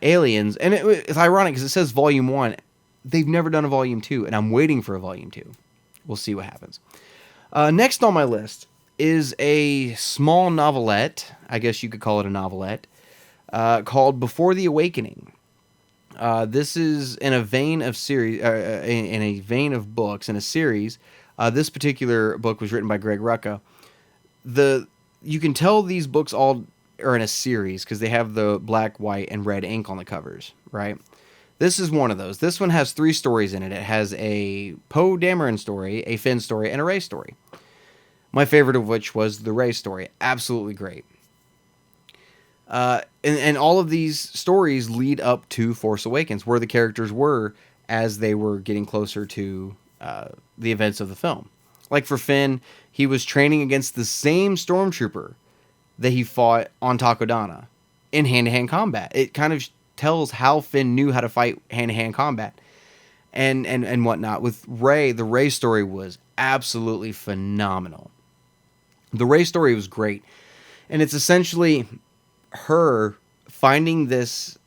Aliens, and it's ironic because it says Volume 1. They've never done a Volume 2, and I'm waiting for a Volume 2. We'll see what happens. Next on my list is a small novelette, I guess you could call it a novelette, called Before the Awakening. This is in a vein of in a vein of books in a series. This particular book was written by Greg Rucka. You can tell these books all are in a series because they have the black, white, and red ink on the covers, right? This is one of those. This one has 3 stories in it. It has a Poe Dameron story, a Finn story, and a Rey story. My favorite of which was the Rey story. Absolutely great. And all of these stories lead up to Force Awakens, where the characters were as they were getting closer to the events of the film. Like for Finn, he was training against the same stormtrooper that he fought on Takodana in hand-to-hand combat. It kind of tells how Finn knew how to fight hand-to-hand combat and whatnot. With Rey, the Rey story was absolutely phenomenal. The Rey story was great. And it's essentially her finding this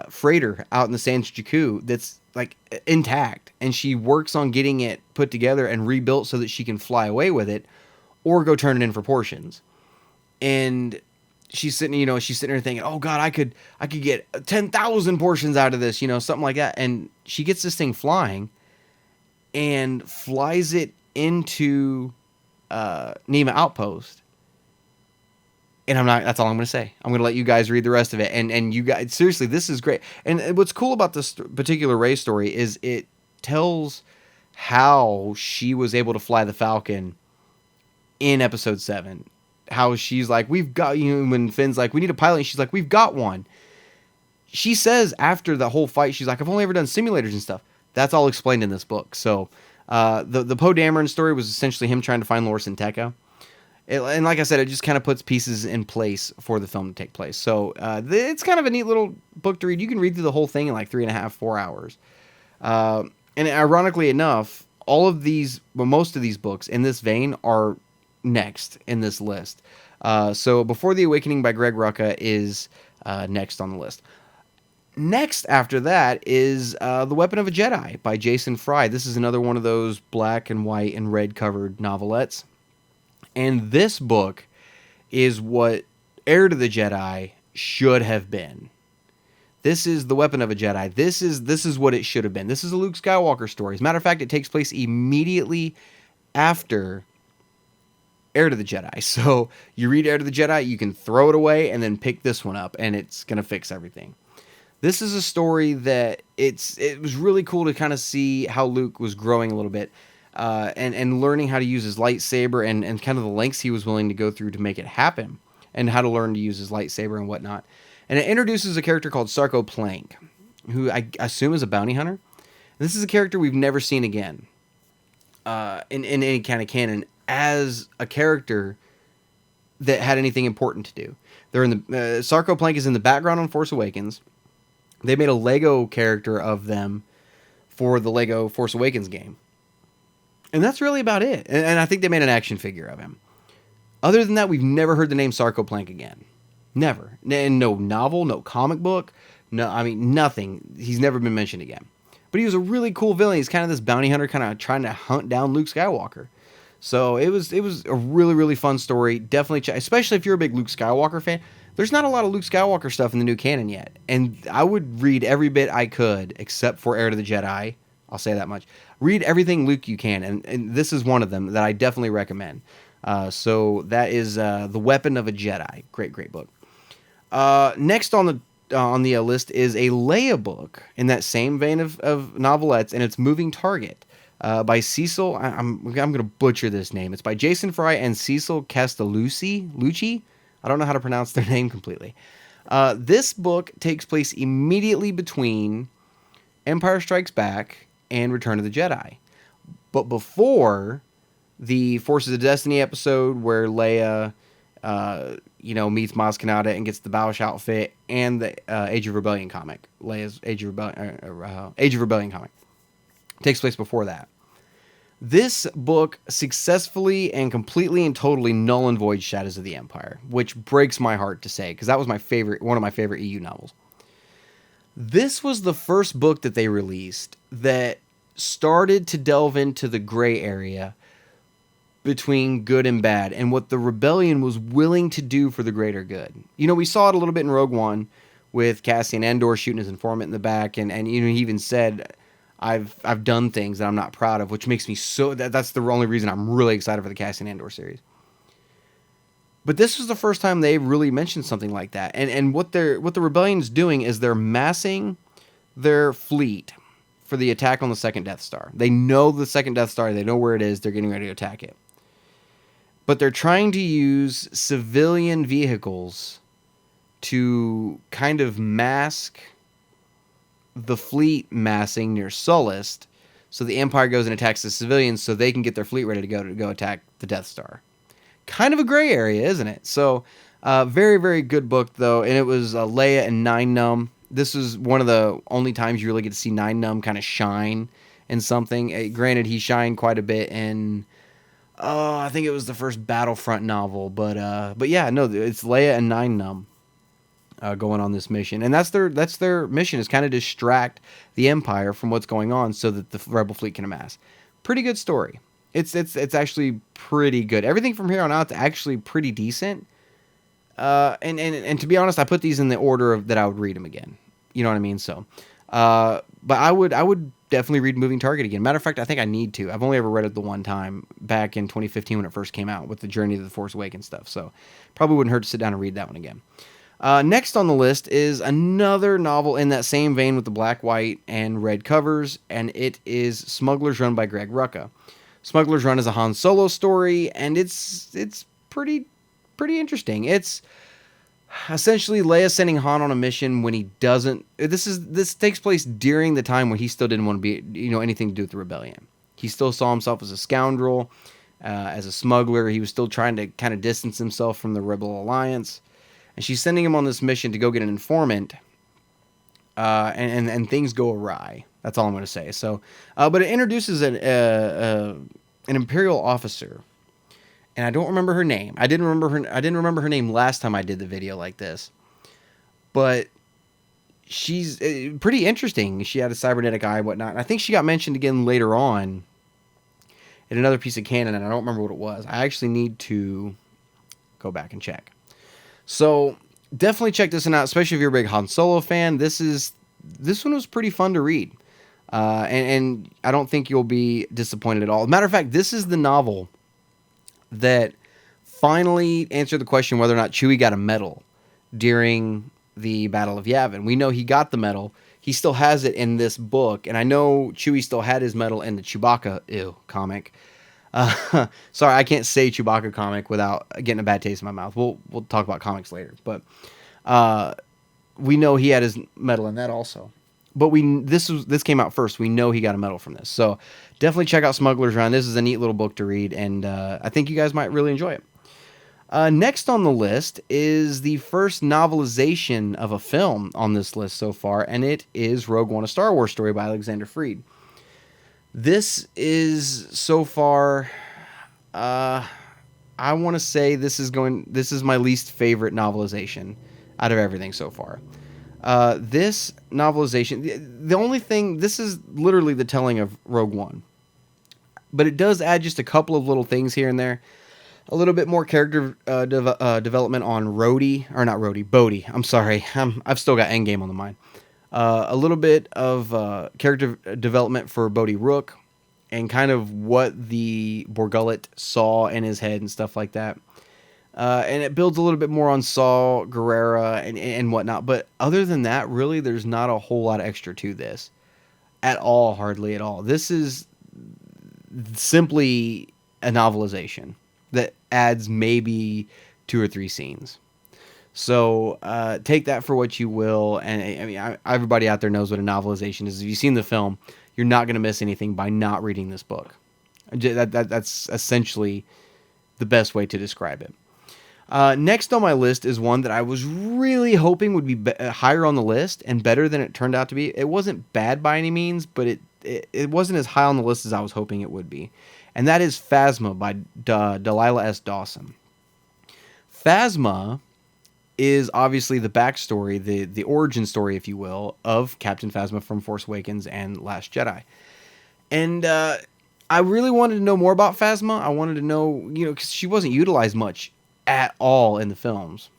freighter out in the sands of Jakku that's like intact, and she works on getting it put together and rebuilt so that she can fly away with it or go turn it in for portions. And she's sitting there thinking, oh God, I could get 10,000 portions out of this, something like that. And she gets this thing flying and flies it into Nema Outpost. And that's all I'm going to say. I'm going to let you guys read the rest of it. And you guys, seriously, this is great. And what's cool about this particular Rey story is it tells how she was able to fly the Falcon in Episode 7. How she's like, we've got, when Finn's like, we need a pilot. And she's like, we've got one. She says after the whole fight, she's like, I've only ever done simulators and stuff. That's all explained in this book. So the Poe Dameron story was essentially him trying to find Lor San Tekka. And like I said, it just kind of puts pieces in place for the film to take place. So it's kind of a neat little book to read. You can read through the whole thing in like 3.5, 4 hours. And ironically enough, most of these books in this vein are next in this list. So Before the Awakening by Greg Rucka is next on the list. Next after that is The Weapon of a Jedi by Jason Fry. This is another one of those black and white and red covered novelettes. And this book is what Heir to the Jedi should have been. This is The Weapon of a Jedi. This is what it should have been. This is a Luke Skywalker story. As a matter of fact, it takes place immediately after Heir to the Jedi. So you read Heir to the Jedi, you can throw it away and then pick this one up, and it's going to fix everything. This is a story that it was really cool to kind of see how Luke was growing a little bit. And learning how to use his lightsaber and kind of the lengths he was willing to go through to make it happen, and how to learn to use his lightsaber and whatnot. And it introduces a character called Sarko Plank, who I assume is a bounty hunter. This is a character we've never seen again in any kind of canon as a character that had anything important to do. They're in the Sarko Plank is in the background on Force Awakens. They made a Lego character of them for the Lego Force Awakens game. And that's really about it. And I think they made an action figure of him. Other than that, we've never heard the name Sarko Plank again. Never. And no novel, no comic book, nothing. He's never been mentioned again. But he was a really cool villain. He's kind of this bounty hunter, kind of trying to hunt down Luke Skywalker. So it was a really, really fun story. Definitely, especially if you're a big Luke Skywalker fan. There's not a lot of Luke Skywalker stuff in the new canon yet. And I would read every bit I could, except for Heir to the Jedi. I'll say that much. Read everything Luke you can, and this is one of them that I definitely recommend. So that is The Weapon of a Jedi. Great, great book. Next on the list is a Leia book in that same vein of novelettes, and it's Moving Target by Cecil. I'm going to butcher this name. It's by Jason Fry and Cecil Castellucci. I don't know how to pronounce their name completely. This book takes place immediately between Empire Strikes Back and Return of the Jedi, but before the Forces of Destiny episode where Leia, meets Maz Kanata and gets the Bausch outfit, and the Age of Rebellion comic, Leia's Age of Rebellion comic, takes place before that. This book successfully and completely and totally null and void Shadows of the Empire, which breaks my heart to say, because that was one of my favorite EU novels. This was the first book that they released that started to delve into the gray area between good and bad, and what the rebellion was willing to do for the greater good. We saw it a little bit in Rogue One with Cassian Andor shooting his informant in the back, and he even said, I've done things that I'm not proud of, which makes me that's the only reason I'm really excited for the Cassian Andor series. But this was the first time they really mentioned something like that. And what the rebellion's doing is they're massing their fleet for the attack on the second Death Star. They know the second Death Star, they know where it is, they're getting ready to attack it. But they're trying to use civilian vehicles to kind of mask the fleet massing near Sullust, so the Empire goes and attacks the civilians so they can get their fleet ready to go attack the Death Star. Kind of a gray area, isn't it? So, very, very good book, though, and it was Leia and Nine Numb. This is one of the only times you really get to see Nine Numb kind of shine in something. Granted, he shined quite a bit in, I think it was the first Battlefront novel, but yeah, no, it's Leia and Nine Numb going on this mission, and that's their mission, is kind of distract the Empire from what's going on so that the Rebel fleet can amass. Pretty good story. It's actually pretty good. Everything from here on out is actually pretty decent. And to be honest, I put these in the order of that I would read them again. You know what I mean? So, but I would definitely read Moving Target again. Matter of fact, I think I need to. I've only ever read it the one time back in 2015 when it first came out with the Journey to the Force Awakens stuff. So, probably wouldn't hurt to sit down and read that one again. Next on the list is another novel in that same vein with the black, white, and red covers, and it is Smugglers Run by Greg Rucka. Smugglers Run is a Han Solo story, and it's pretty interesting. It's essentially Leia sending Han on a mission when he doesn't. This takes place during the time when he still didn't want to be anything to do with the rebellion. He still saw himself as a scoundrel, as a smuggler. He was still trying to kind of distance himself from the Rebel Alliance. And she's sending him on this mission to go get an informant. And things go awry. That's all I'm going to say. So, but it introduces an Imperial officer. And I don't remember her name. I didn't remember her name last time I did the video like this. But she's pretty interesting. She had a cybernetic eye and whatnot. And I think she got mentioned again later on in another piece of canon, and I don't remember what it was. I actually need to go back and check. So definitely check this one out, especially if you're a big Han Solo fan. This one was pretty fun to read. And I don't think you'll be disappointed at all. Matter of fact, this is the novel that finally answered the question whether or not Chewie got a medal during the Battle of Yavin. We know he got the medal. He still has it in this book, and I know Chewie still had his medal in the Chewbacca comic. Sorry, I can't say Chewbacca comic without getting a bad taste in my mouth. We'll talk about comics later, but we know he had his medal in that also. But this came out first. We know he got a medal from this, so definitely check out Smugglers Run. This is a neat little book to read, and I think you guys might really enjoy it. Next on the list is the first novelization of a film on this list so far, and it is Rogue One, a Star Wars story by Alexander Freed. This is so far, I want to say this is my least favorite novelization out of everything so far. This novelization, the only thing, this is literally the telling of Rogue One, but it does add just a couple of little things here and there. A little bit more character development on Bodhi. I'm sorry. I've still got Endgame on the mind. A little bit of character development for Bodhi Rook and kind of what the Borgullet saw in his head and stuff like that. And it builds a little bit more on Saw, Gerrera, and whatnot. But other than that, really, there's not a whole lot extra to this. At all, hardly at all. This is simply a novelization that adds maybe 2 or 3 scenes. So take that for what you will. And I mean, everybody out there knows what a novelization is. If you've seen the film, you're not going to miss anything by not reading this book. That's essentially the best way to describe it. Next on my list is one that I was really hoping would be higher on the list and better than it turned out to be. It wasn't bad by any means, but it wasn't as high on the list as I was hoping it would be. And that is Phasma by Delilah S. Dawson. Phasma is obviously the backstory, the origin story, if you will, of Captain Phasma from Force Awakens and Last Jedi. And I really wanted to know more about Phasma. I wanted to know, because she wasn't utilized much at all in the films.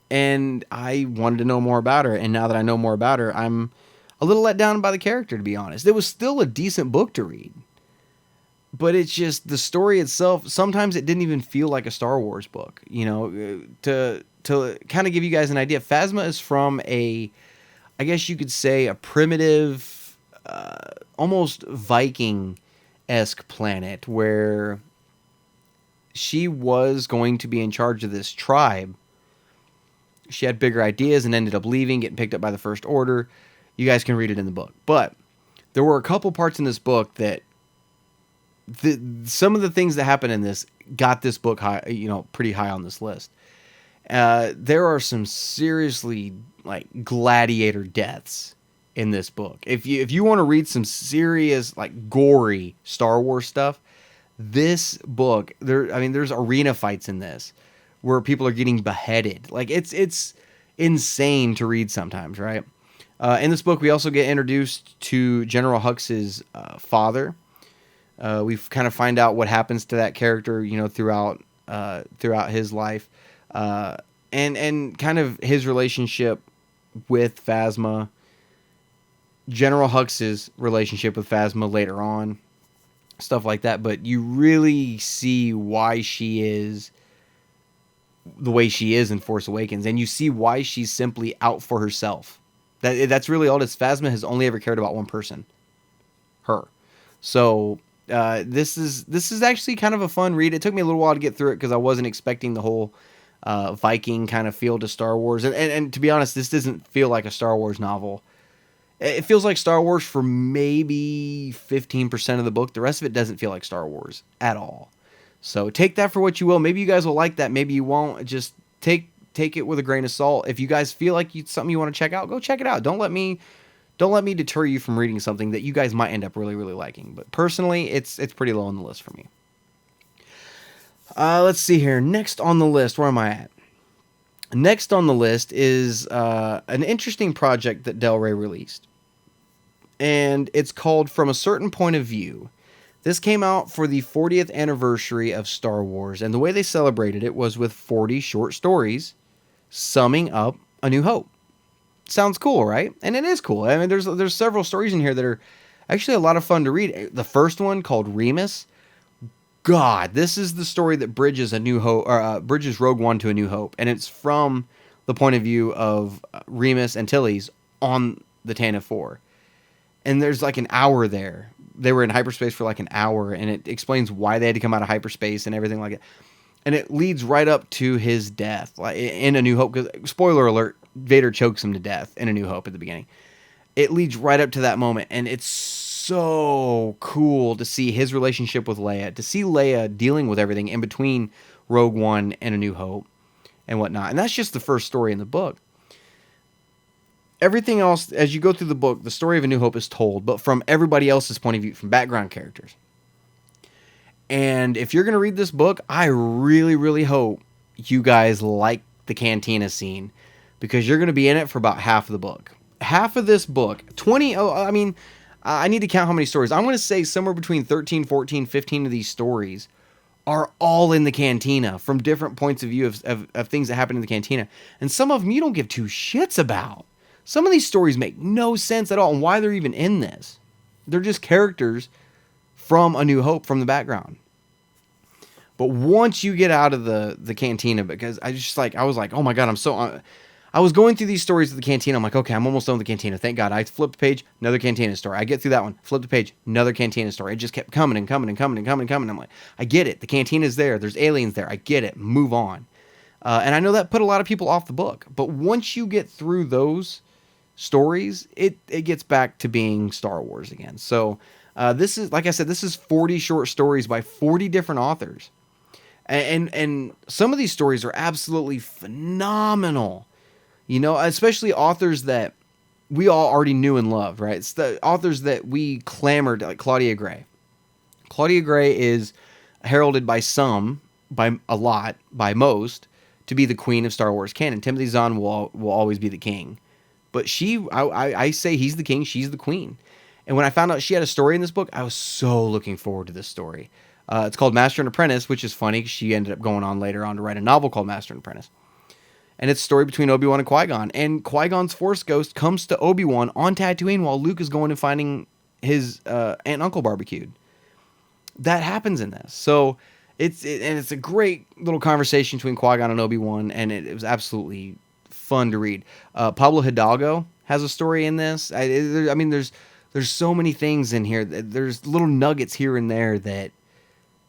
And I wanted to know more about her. And now that I know more about her, I'm a little let down by the character, to be honest. It was still a decent book to read. But it's just the story itself. Sometimes it didn't even feel like a Star Wars book. To kind of give you guys an idea, Phasma is from I guess you could say, a primitive, almost Viking-esque planet where she was going to be in charge of this tribe. She had bigger ideas and ended up leaving, getting picked up by the First Order. You guys can read it in the book. But there were a couple parts in this book that some of the things that happened in this got this book high, pretty high on this list. There are some seriously gladiator deaths in this book. If you want to read some serious gory Star Wars stuff, this book there's arena fights in this where people are getting beheaded. It's insane to read sometimes, right? In this book, we also get introduced to General Hux's father. We kind of find out what happens to that character, throughout his life, and kind of his relationship with Phasma, General Hux's relationship with Phasma later on, stuff like that. But you really see why she is the way she is in Force Awakens, and you see why she's simply out for herself. That's really all it is. Phasma has only ever cared about one person, her. So this is actually kind of a fun read. It took me a little while to get through it because I wasn't expecting the whole Viking kind of feel to Star Wars. And to be honest, this doesn't feel like a Star Wars novel It feels like Star Wars for maybe 15% of the book. The rest of it doesn't feel like Star Wars at all. So take that for what you will. Maybe you guys will like that. Maybe you won't. Just take it with a grain of salt. If you guys feel like it's something you want to check out, go check it out. Don't let me deter you from reading something that you guys might end up really, really liking. But personally, it's pretty low on the list for me. Let's see here. Next on the list, where am I at? Next on the list is an interesting project that Del-Rey released. And it's called From a Certain Point of View. This came out for the 40th anniversary of Star Wars, and the way they celebrated it was with 40 short stories summing up A New Hope. Sounds cool, right? And it is cool. I mean, there's several stories in here that are actually a lot of fun to read. The first one, called Remus. God, this is the story that bridges A New Hope, or bridges Rogue One to A New Hope, and it's from the point of view of Remus and Tilly's on the Tantive 4. And there's like an hour there. They were in hyperspace for like an hour, and it explains why they had to come out of hyperspace and everything like it. And it leads right up to his death, like in A New Hope. Because spoiler alert, Vader chokes him to death in A New Hope at the beginning. It leads right up to that moment, and it's so cool to see his relationship with Leia, to see Leia dealing with everything in between Rogue One and A New Hope and whatnot. And that's just the first story in the book. Everything else, as you go through the book, the story of A New Hope is told, but from everybody else's point of view, from background characters. And if you're going to read this book, I really, really hope you guys like the cantina scene, because you're going to be in it for about half of the book. Half of this book, I need to count how many stories. I'm going to say somewhere between 13, 14, 15 of these stories are all in the cantina from different points of view of things that happen in the cantina. And some of them you don't give two shits about. Some of these stories make no sense at all, and why they're even in this. They're just characters from A New Hope from the background. But once you get out of the cantina, because I was like, oh my God, I was going through these stories of the cantina. I'm like, okay, I'm almost done with the cantina. Thank God. I flipped the page, another cantina story. I get through that one, flip the page, another cantina story. It just kept coming and coming and coming and coming and coming. I'm like, I get it. The cantina's there. There's aliens there. I get it. Move on. And I know that put a lot of people off the book. But once you get through those stories, it gets back to being Star Wars again. So this is, like I said, this is 40 short stories by 40 different authors. And some of these stories are absolutely phenomenal. You know, especially authors that we all already knew and loved, right? It's the authors that we clamored, like Claudia Gray. Claudia Gray is heralded by some, by a lot, by most, to be the queen of Star Wars canon. Timothy Zahn will always be the king. But I say he's the king, she's the queen. And when I found out she had a story in this book, I was so looking forward to this story. It's called Master and Apprentice, which is funny because she ended up going on later on to write a novel called Master and Apprentice. And it's a story between Obi-Wan and Qui-Gon. And Qui-Gon's Force Ghost comes to Obi-Wan on Tatooine while Luke is going and finding his aunt and uncle barbecued. That happens in this. So it's a great little conversation between Qui-Gon and Obi-Wan, and it was absolutely fun to read. Pablo Hidalgo has a story in this. There's so many things in here. There's little nuggets here and there that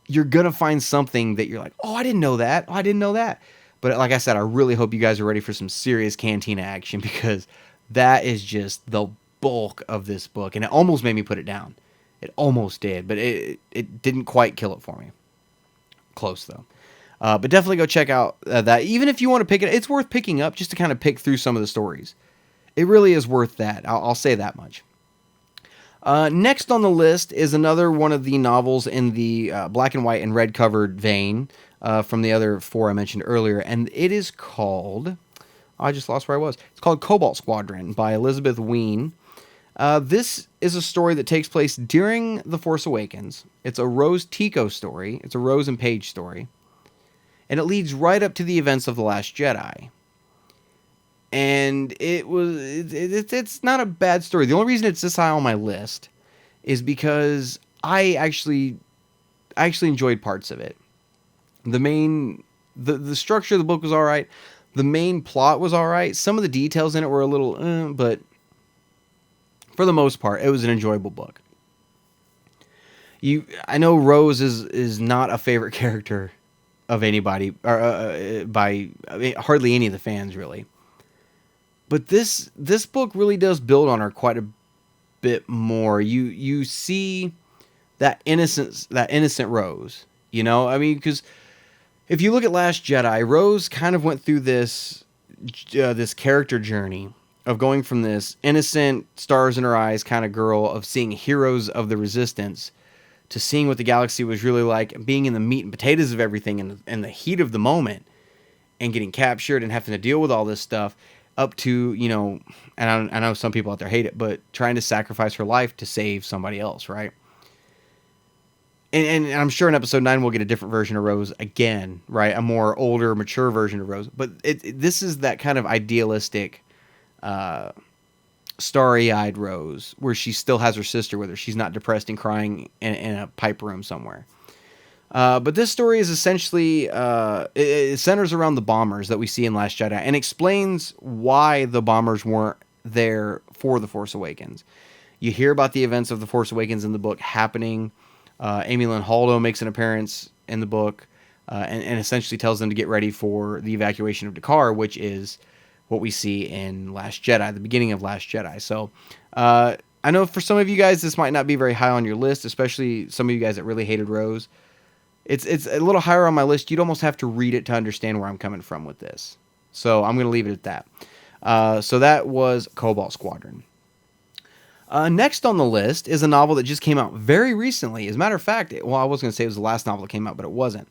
you're going to find something that you're like, oh, I didn't know that. Oh, I didn't know that. But like I said, I really hope you guys are ready for some serious cantina action, because that is just the bulk of this book. And it almost made me put it down. It almost did, but it didn't quite kill it for me. Close, though. But definitely go check out that. Even if you want to pick it, it's worth picking up just to kind of pick through some of the stories. It really is worth that. I'll say that much. Next on the list is another one of the novels in the black and white and red covered vein from the other four I mentioned earlier. And it is called, I just lost where I was. It's called Cobalt Squadron by Elizabeth Wein. This is a story that takes place during The Force Awakens. It's a Rose Tico story. It's a Rose and Paige story. And it leads right up to the events of The Last Jedi. And it's not a bad story. The only reason it's this high on my list is because I actually enjoyed parts of it. The structure of the book was all right. The main plot was all right. Some of the details in it were a little, but for the most part, it was an enjoyable book. I know Rose is not a favorite character of anybody, or hardly any of the fans, really. But this book really does build on her quite bit more. You see that innocent Rose. You know, I mean, because if you look at Last Jedi, Rose kind of went through this character journey of going from this innocent, stars in her eyes kind of girl of seeing heroes of the Resistance to seeing what the galaxy was really like, being in the meat and potatoes of everything and the heat of the moment, and getting captured and having to deal with all this stuff, up to, you know, and I know some people out there hate it, but trying to sacrifice her life to save somebody else, right? And I'm sure in episode 9 we'll get a different version of Rose again, right? A more older, mature version of Rose. But this is that kind of idealistic, starry-eyed Rose, where she still has her sister with her. She's not depressed and crying in a pipe room somewhere. But this story is essentially, it centers around the bombers that we see in Last Jedi, and explains why the bombers weren't there for The Force Awakens. You hear about the events of The Force Awakens in the book happening. Amy Lynn Haldo makes an appearance in the book, and essentially tells them to get ready for the evacuation of Dakar, which is what we see in Last Jedi, the beginning of Last Jedi. So I know for some of you guys this might not be very high on your list, especially some of you guys that really hated Rose. It's a little higher on my list. You'd almost have to read it to understand where I'm coming from with this. So I'm going to leave it at that. So that was Cobalt Squadron. Next on the list is a novel that just came out very recently. As a matter of fact, well, I was going to say it was the last novel that came out, but it wasn't.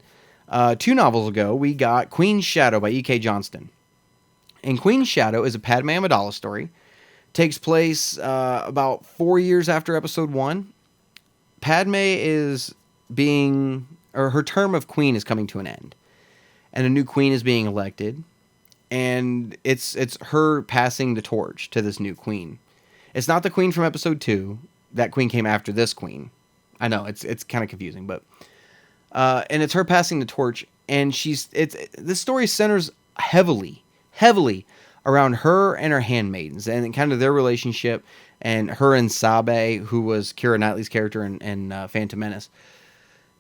2 novels ago, we got Queen's Shadow by E.K. Johnston. And Queen's Shadow is a Padme Amidala story. Takes place about 4 years after Episode 1. Padme is her term of queen is coming to an end. And a new queen is being elected. And it's her passing the torch to this new queen. It's not the queen from episode 2. That queen came after this queen. I know, it's kind of confusing, but and it's her passing the torch, and this story centers heavily around her and her handmaidens and kind of their relationship, and her and Sabe, who was Keira Knightley's character in Phantom Menace.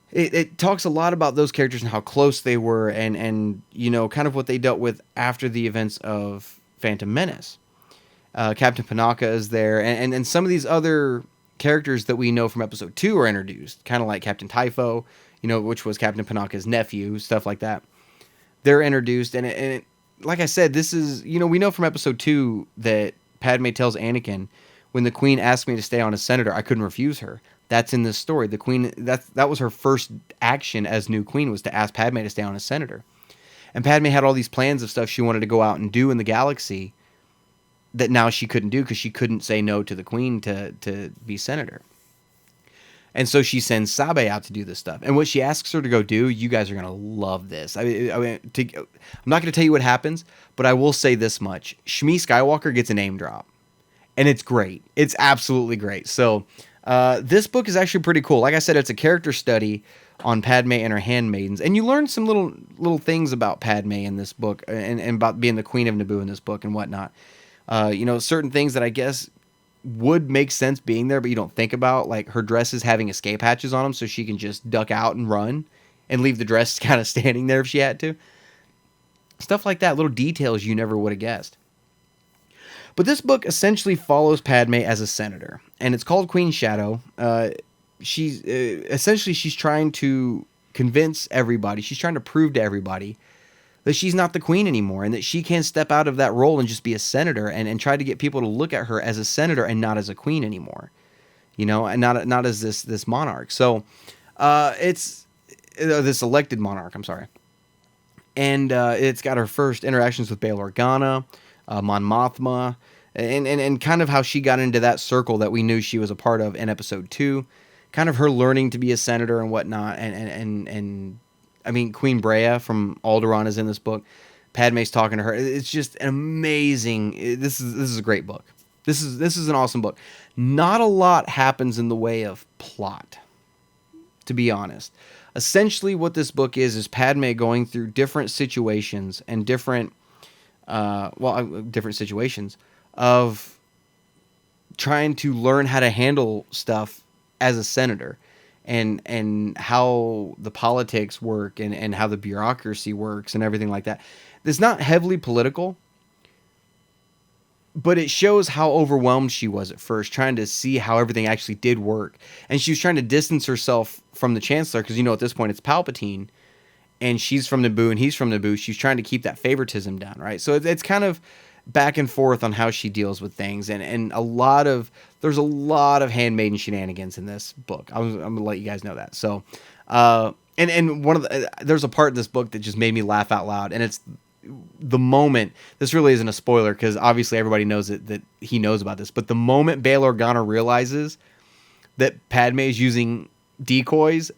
It talks a lot about those characters and how close they were, and you know, kind of what they dealt with after the events of Phantom Menace. Captain Panaka is there, and some of these other characters that we know from episode 2 are introduced, kind of like Captain Typho, you know, which was Captain Panaka's nephew, stuff like that. They're introduced, and like I said, this is, you know, we know from episode 2 that Padme tells Anakin, when the queen asked me to stay on as senator, I couldn't refuse her. That's in this story. The queen, that was her first action as new queen, was to ask Padme to stay on as senator. And Padme had all these plans of stuff she wanted to go out and do in the galaxy that now she couldn't do because she couldn't say no to the queen to be senator. And so she sends Sabe out to do this stuff. And what she asks her to go do, you guys are going to love this. I'm not going to tell you what happens, but I will say this much. Shmi Skywalker gets a name drop. And it's great. It's absolutely great. So this book is actually pretty cool. Like I said, it's a character study on Padme and her handmaidens. And you learn some little things about Padme in this book, and about being the queen of Naboo in this book and whatnot. You know, certain things that I guess would make sense being there, but you don't think about, like her dresses having escape hatches on them so she can just duck out and run and leave the dress kind of standing there if she had to. Stuff like that, little details you never would have guessed. But this book essentially follows Padme as a senator, and it's called Queen's Shadow. She's trying to convince everybody, she's trying to prove to everybody that she's not the queen anymore, and that she can step out of that role and just be a senator, and try to get people to look at her as a senator and not as a queen anymore, you know, and not as this monarch. So it's this elected monarch, I'm sorry. And it's got her first interactions with Bail Organa, Mon Mothma, and kind of how she got into that circle that we knew she was a part of in episode 2, kind of her learning to be a senator and whatnot, and I mean, Queen Breya from Alderaan is in this book. Padme's talking to her. It's just an amazing. This is a great book. This is an awesome book. Not a lot happens in the way of plot, to be honest. Essentially, what this book is Padme going through different situations and different situations of trying to learn how to handle stuff as a senator. And how the politics work and how the bureaucracy works and everything like that. It's not heavily political, but it shows how overwhelmed she was at first, trying to see how everything actually did work. And she was trying to distance herself from the Chancellor, because, at this point it's Palpatine, and she's from Naboo and he's from Naboo. She's trying to keep that favoritism down, right? So it's kind of back and forth on how she deals with things, and there's a lot of handmaiden shenanigans in this book. I'm gonna let you guys know that. So, and there's a part in this book that just made me laugh out loud, and it's the moment. This really isn't a spoiler because obviously everybody knows that he knows about this, but the moment Bail Organa realizes that Padme is using decoys,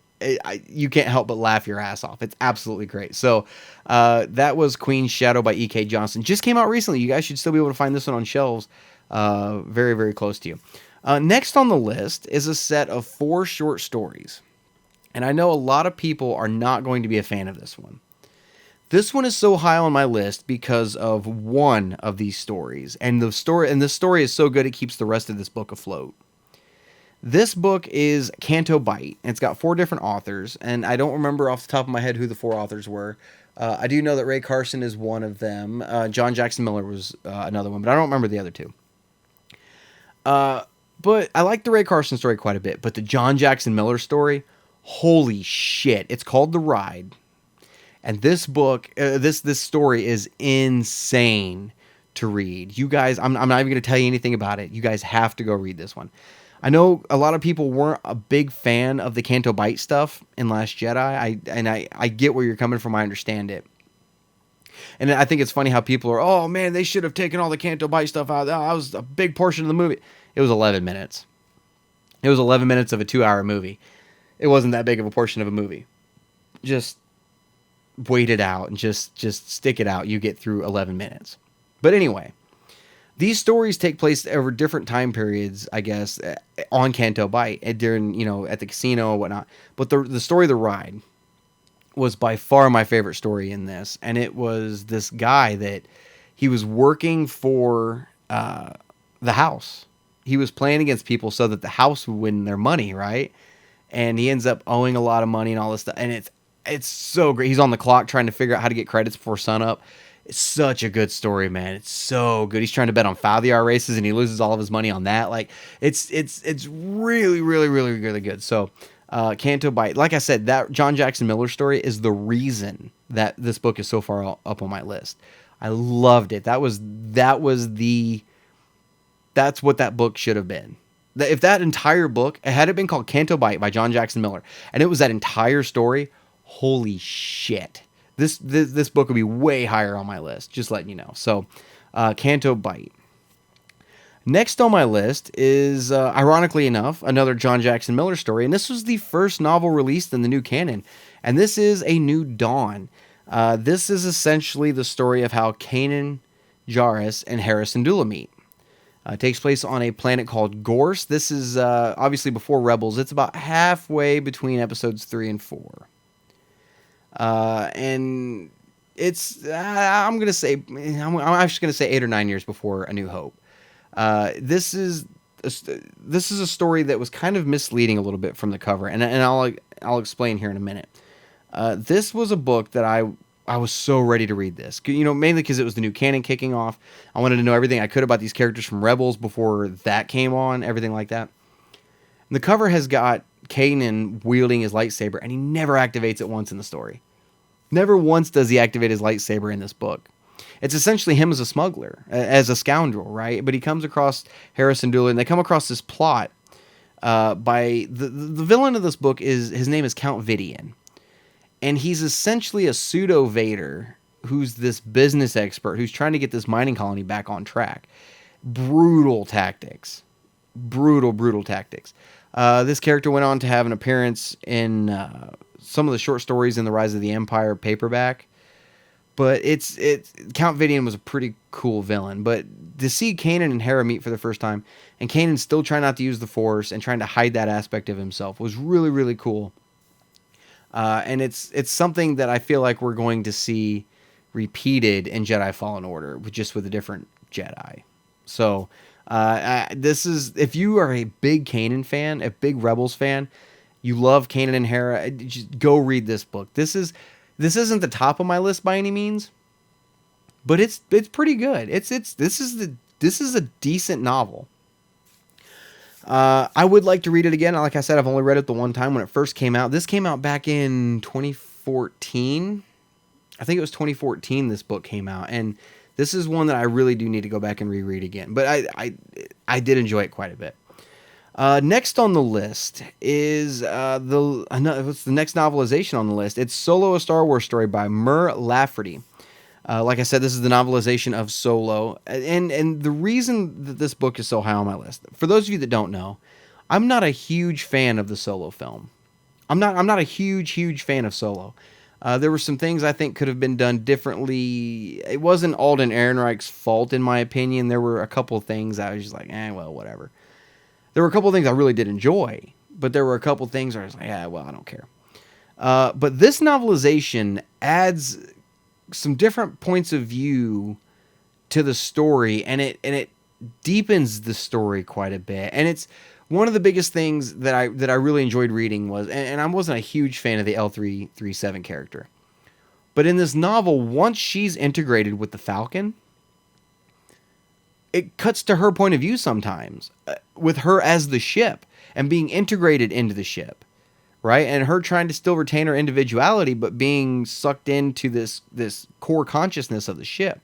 you can't help but laugh your ass off. It's absolutely great. So that was Queen's Shadow by E.K. Johnston. Just came out recently. You guys should still be able to find this one on shelves very, very close to you. Next on the list is a set of 4 short stories. And I know a lot of people are not going to be a fan of this one. This one is so high on my list because of one of these stories. And this story is so good it keeps the rest of this book afloat. This book is Canto Bight, and it's got 4 different authors, and I don't remember off the top of my head who the 4 authors were. I do know that Ray Carson is one of them. John Jackson Miller was another one, but I don't remember the other 2. But I like the Ray Carson story quite a bit, but the John Jackson Miller story, holy shit. It's called The Ride, and this book, this story is insane to read. You guys, I'm not even going to tell you anything about it. You guys have to go read this one. I know a lot of people weren't a big fan of the Canto Bight stuff in Last Jedi. I get where you're coming from. I understand it. And I think it's funny how people are, oh man, they should have taken all the Canto Bight stuff out. That was a big portion of the movie. It was 11 minutes. It was 11 minutes of a 2-hour movie. It wasn't that big of a portion of a movie. Just wait it out and just stick it out. You get through 11 minutes. But anyway, these stories take place over different time periods, I guess, on Canto Bight, during, at the casino or whatnot. But the story of The Ride was by far my favorite story in this. And it was this guy that he was working for the house. He was playing against people so that the house would win their money, right? And he ends up owing a lot of money and all this stuff. And it's so great. He's on the clock trying to figure out how to get credits before sunup. It's such a good story, man. It's so good. He's trying to bet on Faldiar races and he loses all of his money on that. Like it's really, really, really, really good. So, Canto Bight, like I said, that John Jackson Miller story is the reason that this book is so far up on my list. I loved it. That's what that book should have been. If that entire book, had it been called Canto Bight by John Jackson Miller, and it was that entire story, holy shit. This book would be way higher on my list, just letting you know. So, Canto Bight. Next on my list is, ironically enough, another John Jackson Miller story, and this was the first novel released in the new canon, and this is A New Dawn. This is essentially the story of how Kanan, Jarrus, and Hera Syndulla meet. It takes place on a planet called Gorse. This is obviously before Rebels. It's about halfway between episodes 3 and 4. And it's, I'm actually going to say 8 or 9 years before A New Hope. This is a story that was kind of misleading a little bit from the cover, and I'll explain here in a minute. This was a book that I was so ready to read this, mainly because it was the new canon kicking off. I wanted to know everything I could about these characters from Rebels before that came on, everything like that. And the cover has got Kanan wielding his lightsaber, and he never activates it once in the story. Never once does he activate his lightsaber in this book. It's essentially him as a smuggler, as a scoundrel, right? But he comes across Hera Syndulla, and they come across this plot by the villain of this book his name is Count Vidian. And he's essentially a pseudo Vader who's this business expert who's trying to get this mining colony back on track. Brutal tactics. Brutal tactics. This character went on to have an appearance in some of the short stories in the Rise of the Empire paperback. But Count Vidian was a pretty cool villain. But to see Kanan and Hera meet for the first time, and Kanan still trying not to use the Force and trying to hide that aspect of himself, was really, really cool. And it's something that I feel like we're going to see repeated in Jedi Fallen Order, just with a different Jedi. So this is, if you are a big Kanan fan, a big Rebels fan, you love Kanan and Hera, just go read this book. This isn't the top of my list by any means, but it's pretty good. This is the this is a decent novel. I would like to read it again. Like I said, I've only read it the one time when it first came out. This came out back in 2014. I think it was 2014 this book came out. And this is one that I really do need to go back and reread again. But I did enjoy it quite a bit. Next on the list is what's the next novelization on the list? It's Solo, a Star Wars story by Mur Lafferty. Like I said, this is the novelization of Solo. And the reason that this book is so high on my list, for those of you that don't know, I'm not a huge fan of the Solo film. I'm not a huge fan of Solo. There were some things I think could have been done differently. It wasn't Alden Ehrenreich's fault, in my opinion. There were a couple of things I was just like, well, whatever. There were a couple of things I really did enjoy, but there were a couple of things where I was like, well, I don't care. But this novelization adds some different points of view to the story, and it deepens the story quite a bit. And it's one of the biggest things that I really enjoyed reading was, and I wasn't a huge fan of the L337 character, but in this novel, once she's integrated with the Falcon, it cuts to her point of view sometimes, with her as the ship and being integrated into the ship. Right? And her trying to still retain her individuality, but being sucked into this core consciousness of the ship.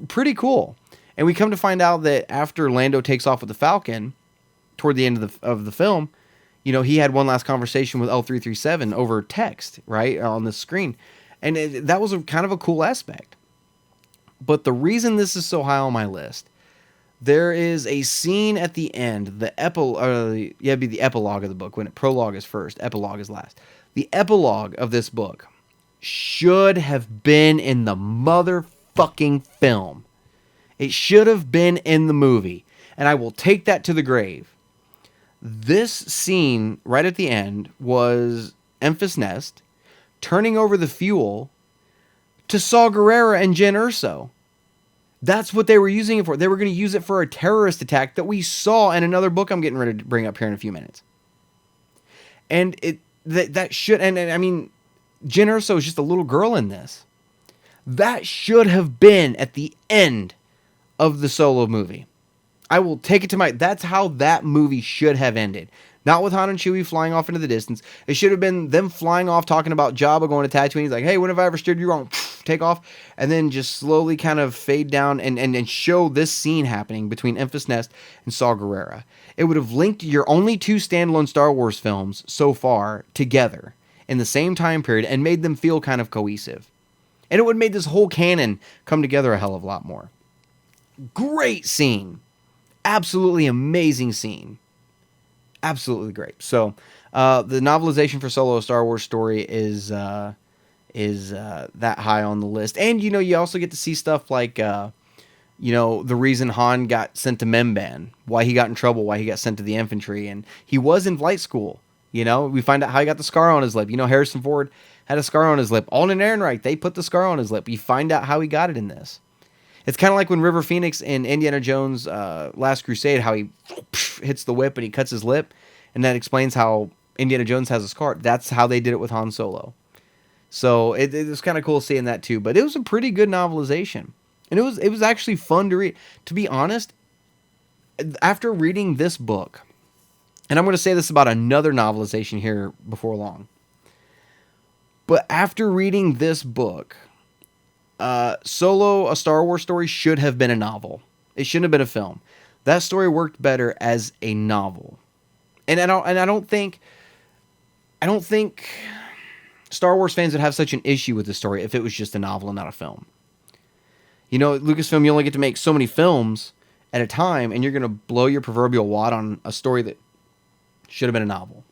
Pretty cool. And we come to find out that after Lando takes off with the Falcon, toward the end of the film, he had one last conversation with L337 over text, right, on the screen. And that was kind of a cool aspect. But the reason this is so high on my list, there is a scene at the end, the epilogue of the book. When prologue is first, epilogue is last. The epilogue of this book should have been in the motherfucking film. It should have been in the movie. And I will take that to the grave. This scene right at the end was Enfys Nest turning over the fuel to Saw Gerrera and Jyn Erso. That's what they were using it for. They were going to use it for a terrorist attack that we saw in another book I'm getting ready to bring up here in a few minutes. And that should, and I mean, Jyn Erso is just a little girl in this. That should have been at the end of the Solo movie. I will take it to that's how that movie should have ended. Not with Han and Chewie flying off into the distance. It should have been them flying off talking about Jabba going to Tatooine. He's like, hey, when have I ever steered you wrong? Take off. And then just slowly kind of fade down and show this scene happening between Enfys Nest and Saw Gerrera. It would have linked your only two standalone Star Wars films so far together in the same time period and made them feel kind of cohesive. And it would have made this whole canon come together a hell of a lot more. Great scene. Absolutely amazing scene. Absolutely great. So, the novelization for Solo, a Star Wars story is that high on the list. And, you also get to see stuff like, the reason Han got sent to Memban, why he got in trouble, why he got sent to the infantry. And he was in flight school. We find out how he got the scar on his lip. Harrison Ford had a scar on his lip. Alden Ehrenreich, they put the scar on his lip. You find out how he got it in this. It's kind of like when River Phoenix in Indiana Jones' Last Crusade, how he hits the whip and he cuts his lip, and that explains how Indiana Jones has a scar. That's how they did it with Han Solo. So it was kind of cool seeing that too. But it was a pretty good novelization, and it was actually fun to read. To be honest, after reading this book, and I'm going to say this about another novelization here before long, but after reading this book, Solo, a Star Wars story, should have been a novel. It shouldn't have been a film. That story worked better as a novel. And I don't think Star Wars fans would have such an issue with the story if it was just a novel and not a film. Lucasfilm, you only get to make so many films at a time, and you're going to blow your proverbial wad on a story that should have been a novel.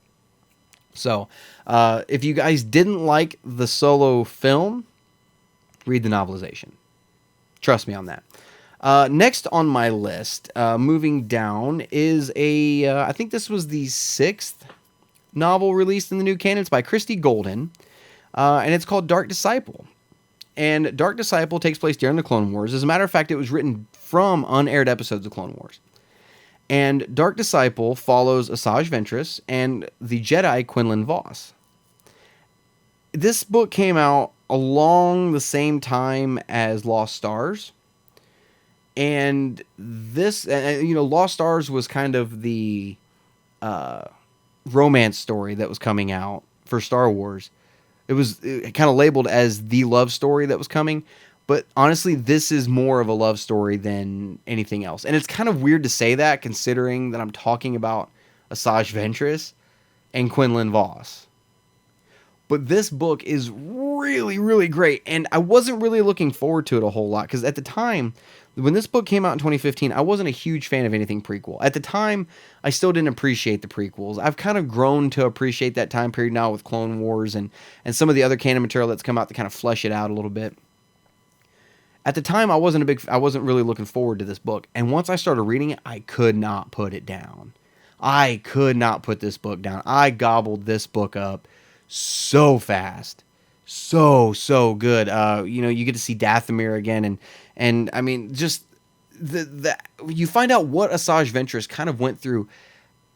So, if you guys didn't like the Solo film, read the novelization. Trust me on that. Next on my list, moving down, is I think this was the 6th novel released in the new canon. It's by Christie Golden, and it's called Dark Disciple. And Dark Disciple takes place during the Clone Wars. As a matter of fact, it was written from unaired episodes of Clone Wars. And Dark Disciple follows Asajj Ventress and the Jedi Quinlan Vos. This book came out along the same time as Lost Stars. And this, Lost Stars was kind of the romance story that was coming out for Star Wars. It was kind of labeled as the love story that was coming. But honestly, this is more of a love story than anything else. And it's kind of weird to say that, considering that I'm talking about Asajj Ventress and Quinlan Vos. But this book is really, really great. And I wasn't really looking forward to it a whole lot. Because at the time, when this book came out in 2015, I wasn't a huge fan of anything prequel. At the time, I still didn't appreciate the prequels. I've kind of grown to appreciate that time period now with Clone Wars and some of the other canon material that's come out to kind of flesh it out a little bit. At the time, I wasn't really looking forward to this book. And once I started reading it, I could not put it down. I could not put this book down. I gobbled this book up so fast. So good. You get to see Dathomir again. And I mean, just you find out what Asajj Ventress kind of went through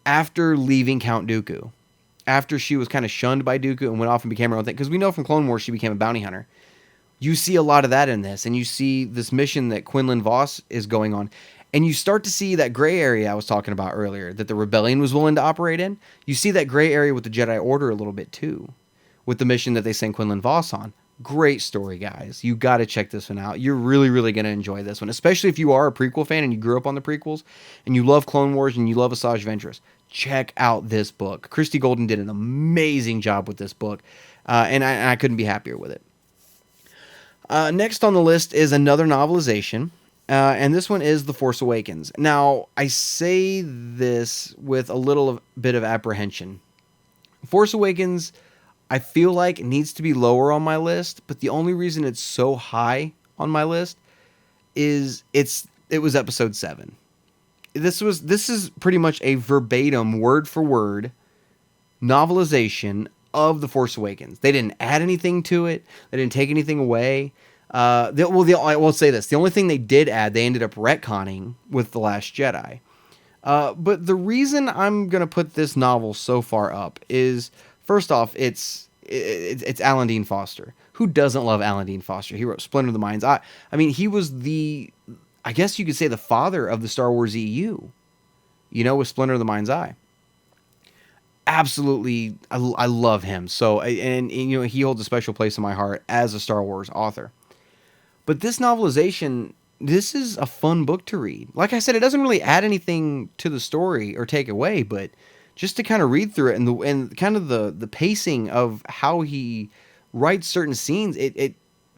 after leaving Count Dooku. After she was kind of shunned by Dooku and went off and became her own thing. Because we know from Clone Wars she became a bounty hunter. You see a lot of that in this, and you see this mission that Quinlan Vos is going on, and you start to see that gray area I was talking about earlier that the Rebellion was willing to operate in. You see that gray area with the Jedi Order a little bit too, with the mission that they send Quinlan Vos on. Great story, guys. You got to check this one out. You're really, really going to enjoy this one, especially if you are a prequel fan and you grew up on the prequels, and you love Clone Wars and you love Asajj Ventress. Check out this book. Christy Golden did an amazing job with this book, and I couldn't be happier with it. Next on the list is another novelization, and this one is The Force Awakens. Now, I say this with a little bit of apprehension. Force Awakens, I feel like it needs to be lower on my list, but the only reason it's so high on my list is it was episode 7. This is pretty much a verbatim, word for word novelization of The Force Awakens. They didn't add anything to it. They didn't take anything away. I will say this. The only thing they did add, they ended up retconning with The Last Jedi. But the reason I'm going to put this novel so far up is, first off, it's Alan Dean Foster. Who doesn't love Alan Dean Foster? He wrote Splinter of the Mind's Eye. I mean, he was I guess you could say the father of the Star Wars EU, with Splinter of the Mind's Eye. Absolutely, I love him. So, and he holds a special place in my heart as a Star Wars author. But this novelization, this is a fun book to read. Like I said, it doesn't really add anything to the story or take away, but just to kind of read through it and kind of the pacing of how he writes certain scenes, it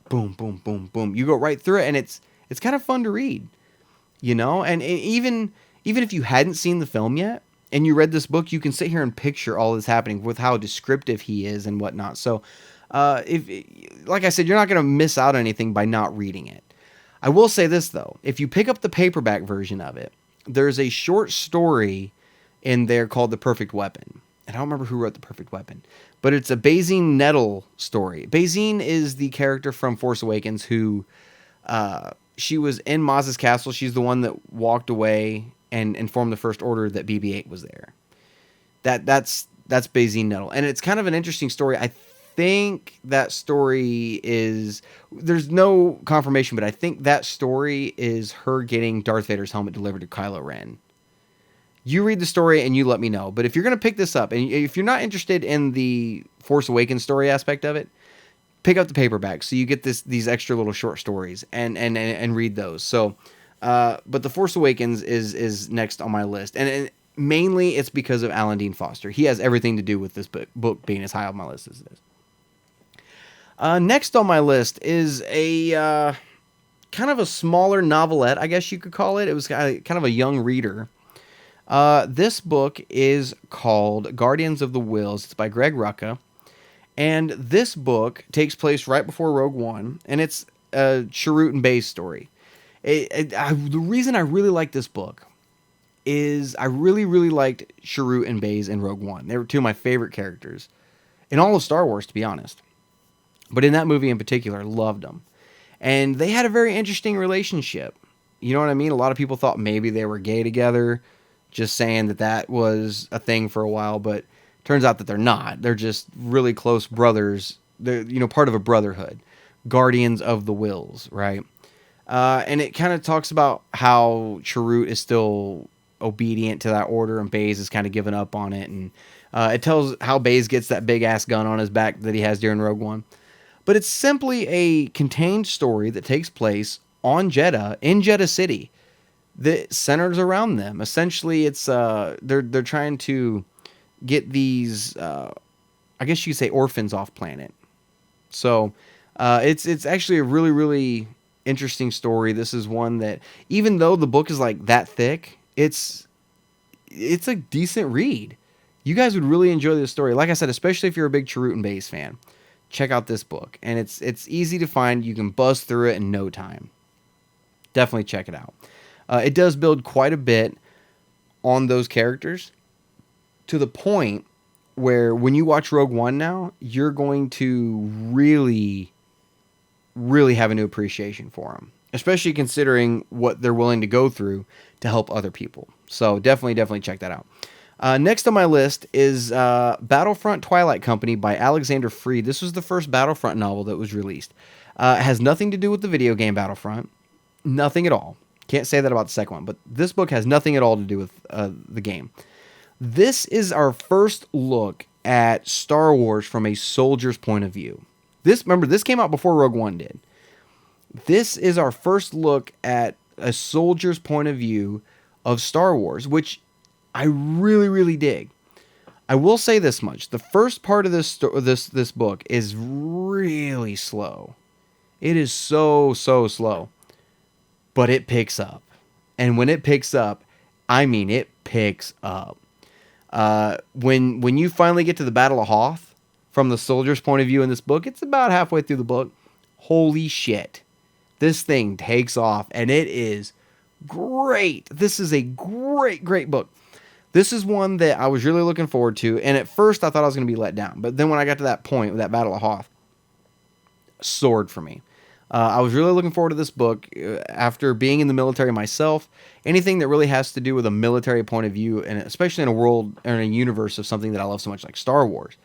boom, boom, boom, boom. You go right through it, and it's kind of fun to read, And even if you hadn't seen the film yet, and you read this book, you can sit here and picture all this happening with how descriptive he is and whatnot. So, like I said, you're not going to miss out on anything by not reading it. I will say this, though. If you pick up the paperback version of it, there's a short story in there called The Perfect Weapon. And I don't remember who wrote The Perfect Weapon, but it's a Bazine Nettle story. Bazine is the character from Force Awakens who, she was in Maz's castle. She's the one that walked away and informed the First Order that BB-8 was there. That's Bazine Nettle. And it's kind of an interesting story. I think that story is, there's no confirmation, but I think that story is her getting Darth Vader's helmet delivered to Kylo Ren. You read the story and you let me know. But if you're going to pick this up, and if you're not interested in the Force Awakens story aspect of it, pick up the paperback so you get these extra little short stories and read those. So, but The Force Awakens is next on my list, and mainly it's because of Alan Dean Foster. He has everything to do with this book being as high on my list as it is. Next on my list is a kind of a smaller novelette, I guess you could call it. It was kind of a young reader. This book is called Guardians of the Whills. It's by Greg Rucka. And this book takes place right before Rogue One, and it's a Chirrut and Baze story. The reason I really like this book is I really, really liked Chirrut and Baze in Rogue One. They were two of my favorite characters in all of Star Wars, to be honest. But in that movie in particular, loved them. And they had a very interesting relationship. You know what I mean? A lot of people thought maybe they were gay together, just saying that was a thing for a while, but turns out that they're not. They're just really close brothers. They're, part of a brotherhood. Guardians of the Whills, right? And it kind of talks about how Chirrut is still obedient to that order, and Baze is kind of given up on it. And it tells how Baze gets that big ass gun on his back that he has during Rogue One. But it's simply a contained story that takes place on Jeddah, in Jeddah City, that centers around them. Essentially, it's they're trying to get these, I guess you could say, orphans off planet. So it's actually a really, really interesting story. This is one that, even though the book is like that thick, it's a decent read. You guys would really enjoy this story. Like I said, especially if you're a big Chirrut and Baze fan, check out this book. And it's easy to find. You can buzz through it in no time. Definitely check it out. It does build quite a bit on those characters, to the point where when you watch Rogue One now, you're going to really, really have a new appreciation for them, especially considering what they're willing to go through to help other people. So definitely check that out. Next on my list is Battlefront Twilight Company by Alexander Freed. This was the first Battlefront novel that was released. It has nothing to do with the video game Battlefront. Nothing at all. Can't say that about the second one, but this book has nothing at all to do with the game. This is our first look at Star Wars from a soldier's point of view. This came out before Rogue One did. This is our first look at a soldier's point of view of Star Wars, which I really, really dig. I will say this much: the first part of this book is really slow. It is so slow, but it picks up, and when it picks up, I mean it picks up. When you finally get to the Battle of Hoth, from the soldier's point of view in this book, it's about halfway through the book. Holy shit. This thing takes off, and it is great. This is a great book. This is one that I was really looking forward to, and at first I thought I was going to be let down. But then when I got to that point with that Battle of Hoth, soared for me. I was really looking forward to this book. After being in the military myself, anything that really has to do with a military point of view, and especially in a world or in a universe of something that I love so much like Star Wars,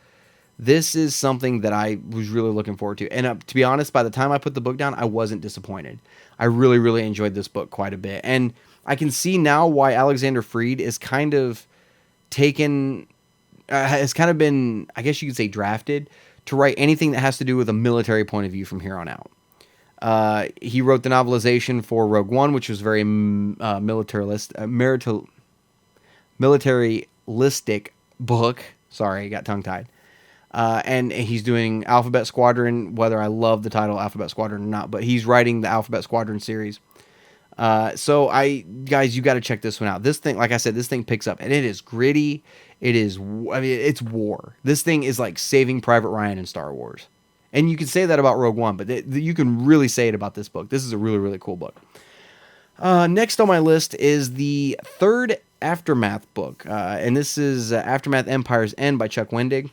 this is something that I was really looking forward to. And to be honest, by the time I put the book down, I wasn't disappointed. I really enjoyed this book quite a bit. And I can see now why Alexander Freed is kind of has kind of been, I guess you could say, drafted to write anything that has to do with a military point of view from here on out. He wrote the novelization for Rogue One, which was very militaristic book. Sorry, I got tongue-tied. And he's doing Alphabet Squadron, whether I love the title Alphabet Squadron or not, but he's writing the Alphabet Squadron series. So guys, you got to check this one out. This thing, like I said, this thing picks up, and it is gritty. It's war. This thing is like Saving Private Ryan in Star Wars. And you can say that about Rogue One, but you can really say it about this book. This is a really cool book. Next on my list is the third Aftermath book, and this is Aftermath Empire's End by Chuck Wendig.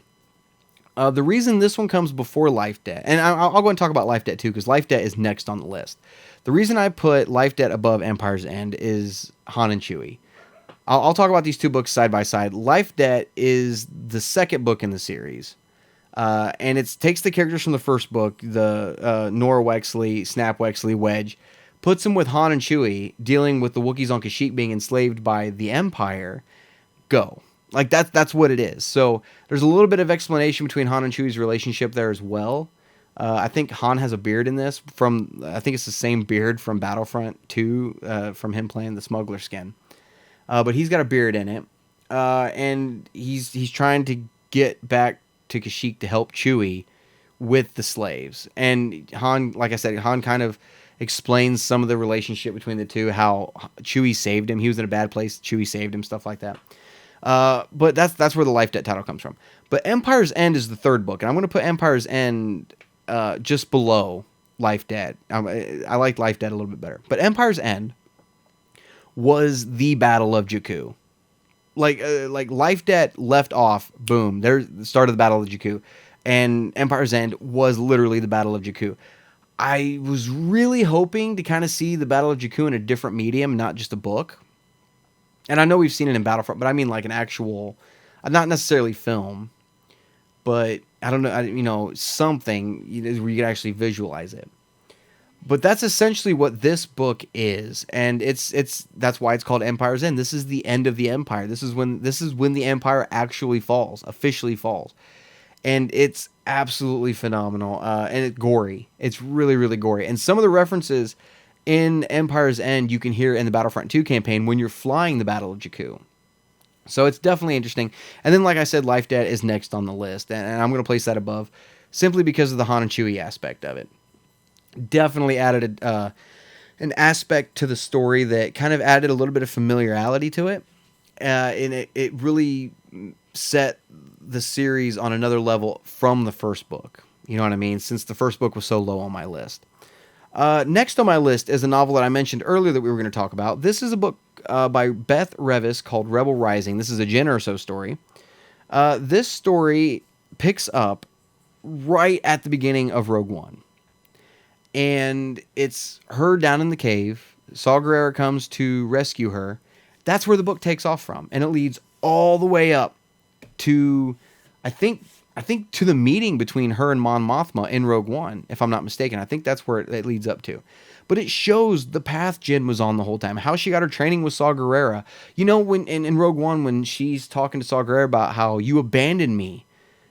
The reason this one comes before Life Debt, and I'll go and talk about Life Debt too, because Life Debt is next on the list. The reason I put Life Debt above Empire's End is Han and Chewie. I'll talk about these two books side by side. Life Debt is the second book in the series. And it takes the characters from the first book, the Nora Wexley, Snap Wexley, Wedge, puts them with Han and Chewie dealing with the Wookiees on Kashyyyk being enslaved by the Empire. Go. Like that's what it is. So there's a little bit of explanation between Han and Chewie's relationship there as well. I think Han has a beard in this I think it's the same beard from Battlefront 2, from him playing the smuggler skin. But he's got a beard in it. And he's trying to get back to Kashyyyk to help Chewie with the slaves. And Han, like I said, Han kind of explains some of the relationship between the two, how Chewie saved him. He was in a bad place. Chewie saved him, stuff like that. But that's where the Life Debt title comes from. But Empire's End is the third book, and I'm going to put Empire's End just below Life Debt. I like Life Debt a little bit better. But Empire's End was the Battle of Jakku. Like Life Debt left off, boom, there's the start of the Battle of Jakku, and Empire's End was literally the Battle of Jakku. I was really hoping to kind of see the Battle of Jakku in a different medium, not just a book. And I know we've seen it in Battlefront, but I mean like an actual, not necessarily film, but I don't know, something where you can actually visualize it. But that's essentially what this book is, and that's why it's called Empire's End. This is the end of the Empire. This is when the Empire actually falls, officially falls, and it's absolutely phenomenal. And it's gory. It's really, really gory. And some of the references in Empire's End you can hear in the Battlefront 2 campaign when you're flying the Battle of Jakku. So it's definitely interesting. And then, like I said, Life Debt is next on the list, and I'm going to place that above simply because of the Han and Chewie aspect of it. Definitely added an aspect to the story that kind of added a little bit of familiarity to it, and it really set the series on another level from the first book. You know what I mean? Since the first book was so low on my list. Next on my list is a novel that I mentioned earlier that we were going to talk about. This is a book by Beth Revis called Rebel Rising. This is a Jyn Erso story. This story picks up right at the beginning of Rogue One. And it's her down in the cave. Saw Gerrera comes to rescue her. That's where the book takes off from. And it leads all the way up to, I think to the meeting between her and Mon Mothma in Rogue One, if I'm not mistaken. I think that's where it leads up to. But it shows the path Jyn was on the whole time. How she got her training with Saw Gerrera. You know, when in Rogue One, when she's talking to Saw Gerrera about how you abandoned me.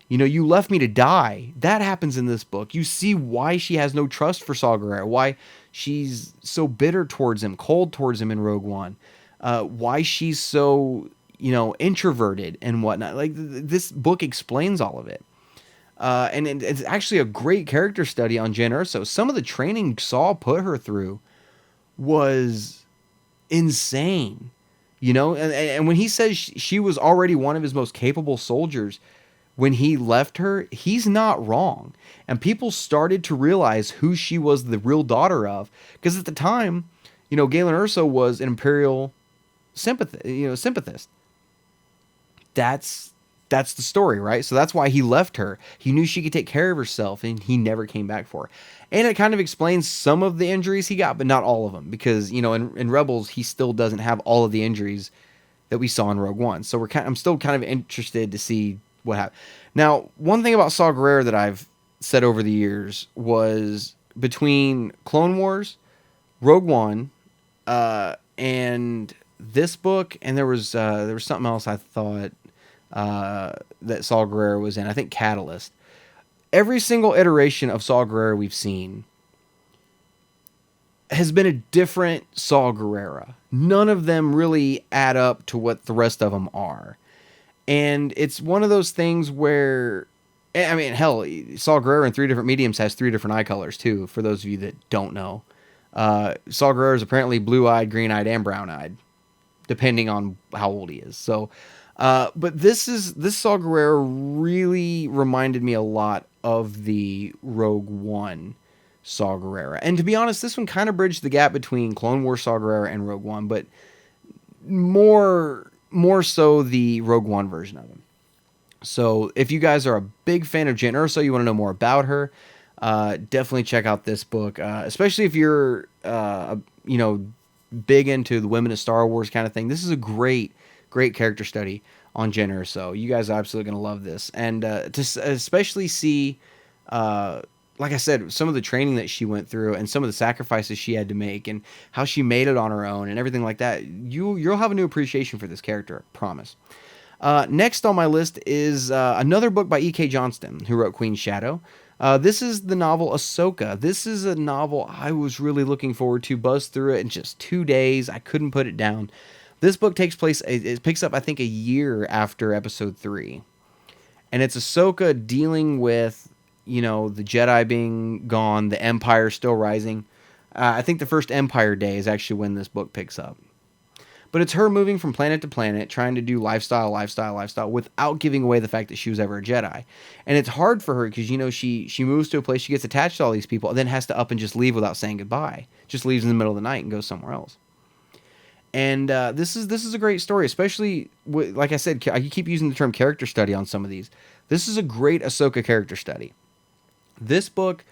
You know, you left me to die. That happens in this book. You see why she has no trust for Saw Gerrera, why she's so bitter towards him, cold towards him in Rogue One, why she's so, introverted and whatnot. Like, this book explains all of it. And it's actually a great character study on Jyn Erso. Some of the training Saw put her through was insane. And when he says she was already one of his most capable soldiers, when he left her, he's not wrong. And people started to realize who she was the real daughter of. Because at the time, Galen Erso was an Imperial sympathist. That's the story, right? So that's why he left her. He knew she could take care of herself, and he never came back for her. And it kind of explains some of the injuries he got, but not all of them. Because, in Rebels, he still doesn't have all of the injuries that we saw in Rogue One. So I'm still kind of interested to see what happened. Now, one thing about Saw Gerrera that I've said over the years was between Clone Wars, Rogue One, and this book, and there was something else I thought that Saw Gerrera was in. I think Catalyst. Every single iteration of Saw Gerrera we've seen has been a different Saw Gerrera. None of them really add up to what the rest of them are. And it's one of those things where, I mean, hell, Saw Gerrera in 3 different mediums has 3 different eye colors, too, for those of you that don't know. Saw Gerrera is apparently blue-eyed, green-eyed, and brown-eyed, depending on how old he is. So, but this Saw Gerrera really reminded me a lot of the Rogue One Saw Gerrera. And to be honest, this one kind of bridged the gap between Clone Wars Saw Gerrera and Rogue One, but more so the Rogue One version of him. So if you guys are a big fan of Jyn Erso, you want to know more about her, definitely check out this book, especially if you're, big into the women of Star Wars kind of thing. This is a great character study on Jyn Erso. You guys are absolutely going to love this. And to especially see, like I said, some of the training that she went through and some of the sacrifices she had to make and how she made it on her own and everything like that, you'll have a new appreciation for this character, I promise. Next on my list is another book by E.K. Johnston, who wrote Queen's Shadow. This is the novel Ahsoka. This is a novel I was really looking forward to. Buzzed through it in just 2 days. I couldn't put it down. This book takes place, it picks up, I think, a year after episode 3. And it's Ahsoka dealing with, the Jedi being gone, the Empire still rising. I think the first Empire Day is actually when this book picks up. But it's her moving from planet to planet, trying to do lifestyle, without giving away the fact that she was ever a Jedi. And it's hard for her because, she moves to a place, she gets attached to all these people, and then has to up and just leave without saying goodbye. Just leaves in the middle of the night and goes somewhere else. And this is a great story, especially, like I said, I keep using the term character study on some of these. This is a great Ahsoka character study. This book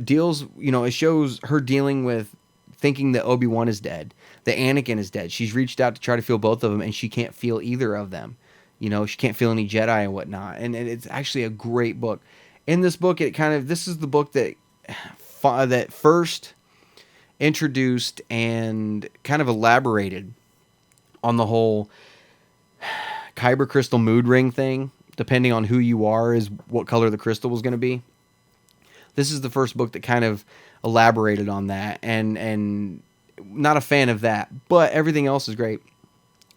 deals, it shows her dealing with thinking that Obi-Wan is dead, that Anakin is dead. She's reached out to try to feel both of them, and she can't feel either of them. She can't feel any Jedi and whatnot. And it's actually a great book. In this book, this is the book that first introduced and kind of elaborated on the whole kyber crystal mood ring thing. Depending on who you are is what color the crystal was going to be. This is the first book that kind of elaborated on that, and not a fan of that, but everything else is great.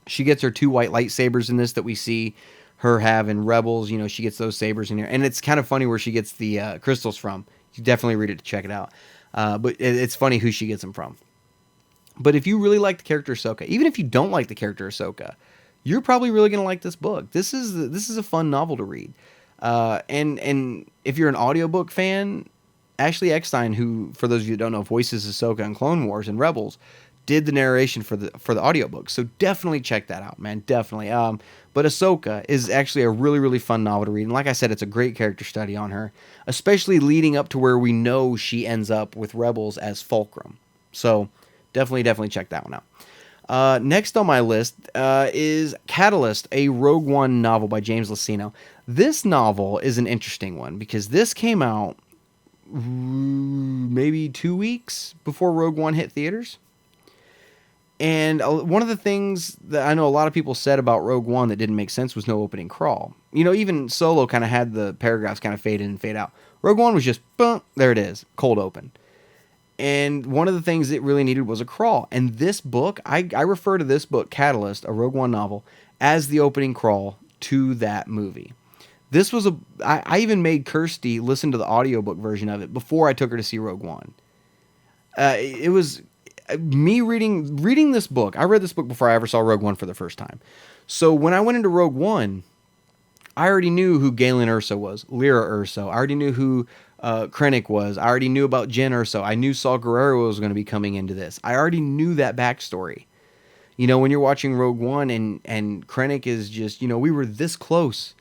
She gets her 2 white lightsabers in this that we see her have in Rebels. You know, she gets those sabers in here, and it's kind of funny where she gets the crystals from. You definitely read it to check it out, but it's funny who she gets them from. But if you really like the character Ahsoka, even if you don't like the character Ahsoka, you're probably really going to like this book. This is a fun novel to read. And if you're an audiobook fan, Ashley Eckstein, who, for those of you that don't know, voices Ahsoka in Clone Wars and Rebels, did the narration for the audiobook. So definitely check that out, man. Definitely. But Ahsoka is actually a really, really fun novel to read. And like I said, it's a great character study on her, especially leading up to where we know she ends up with Rebels as Fulcrum. So definitely check that one out. Next on my list is Catalyst, a Rogue One novel by James Luceno. This novel is an interesting one because this came out maybe 2 weeks before Rogue One hit theaters. And one of the things that I know a lot of people said about Rogue One that didn't make sense was no opening crawl. You know, even Solo kind of had the paragraphs kind of fade in and fade out. Rogue One was just, boom, there it is, cold open. And one of the things it really needed was a crawl. And this book, I refer to this book, Catalyst, a Rogue One novel, as the opening crawl to that movie. This was I even made Kirsty listen to the audiobook version of it before I took her to see Rogue One. It was me reading this book. I read this book before I ever saw Rogue One for the first time. So when I went into Rogue One, I already knew who Galen Erso was, Lyra Erso. I already knew who Krennic was. I already knew about Jyn Erso. I knew Saw Gerrera was going to be coming into this. I already knew that backstory. You know, when you're watching Rogue One and Krennic is just, you know, we were this close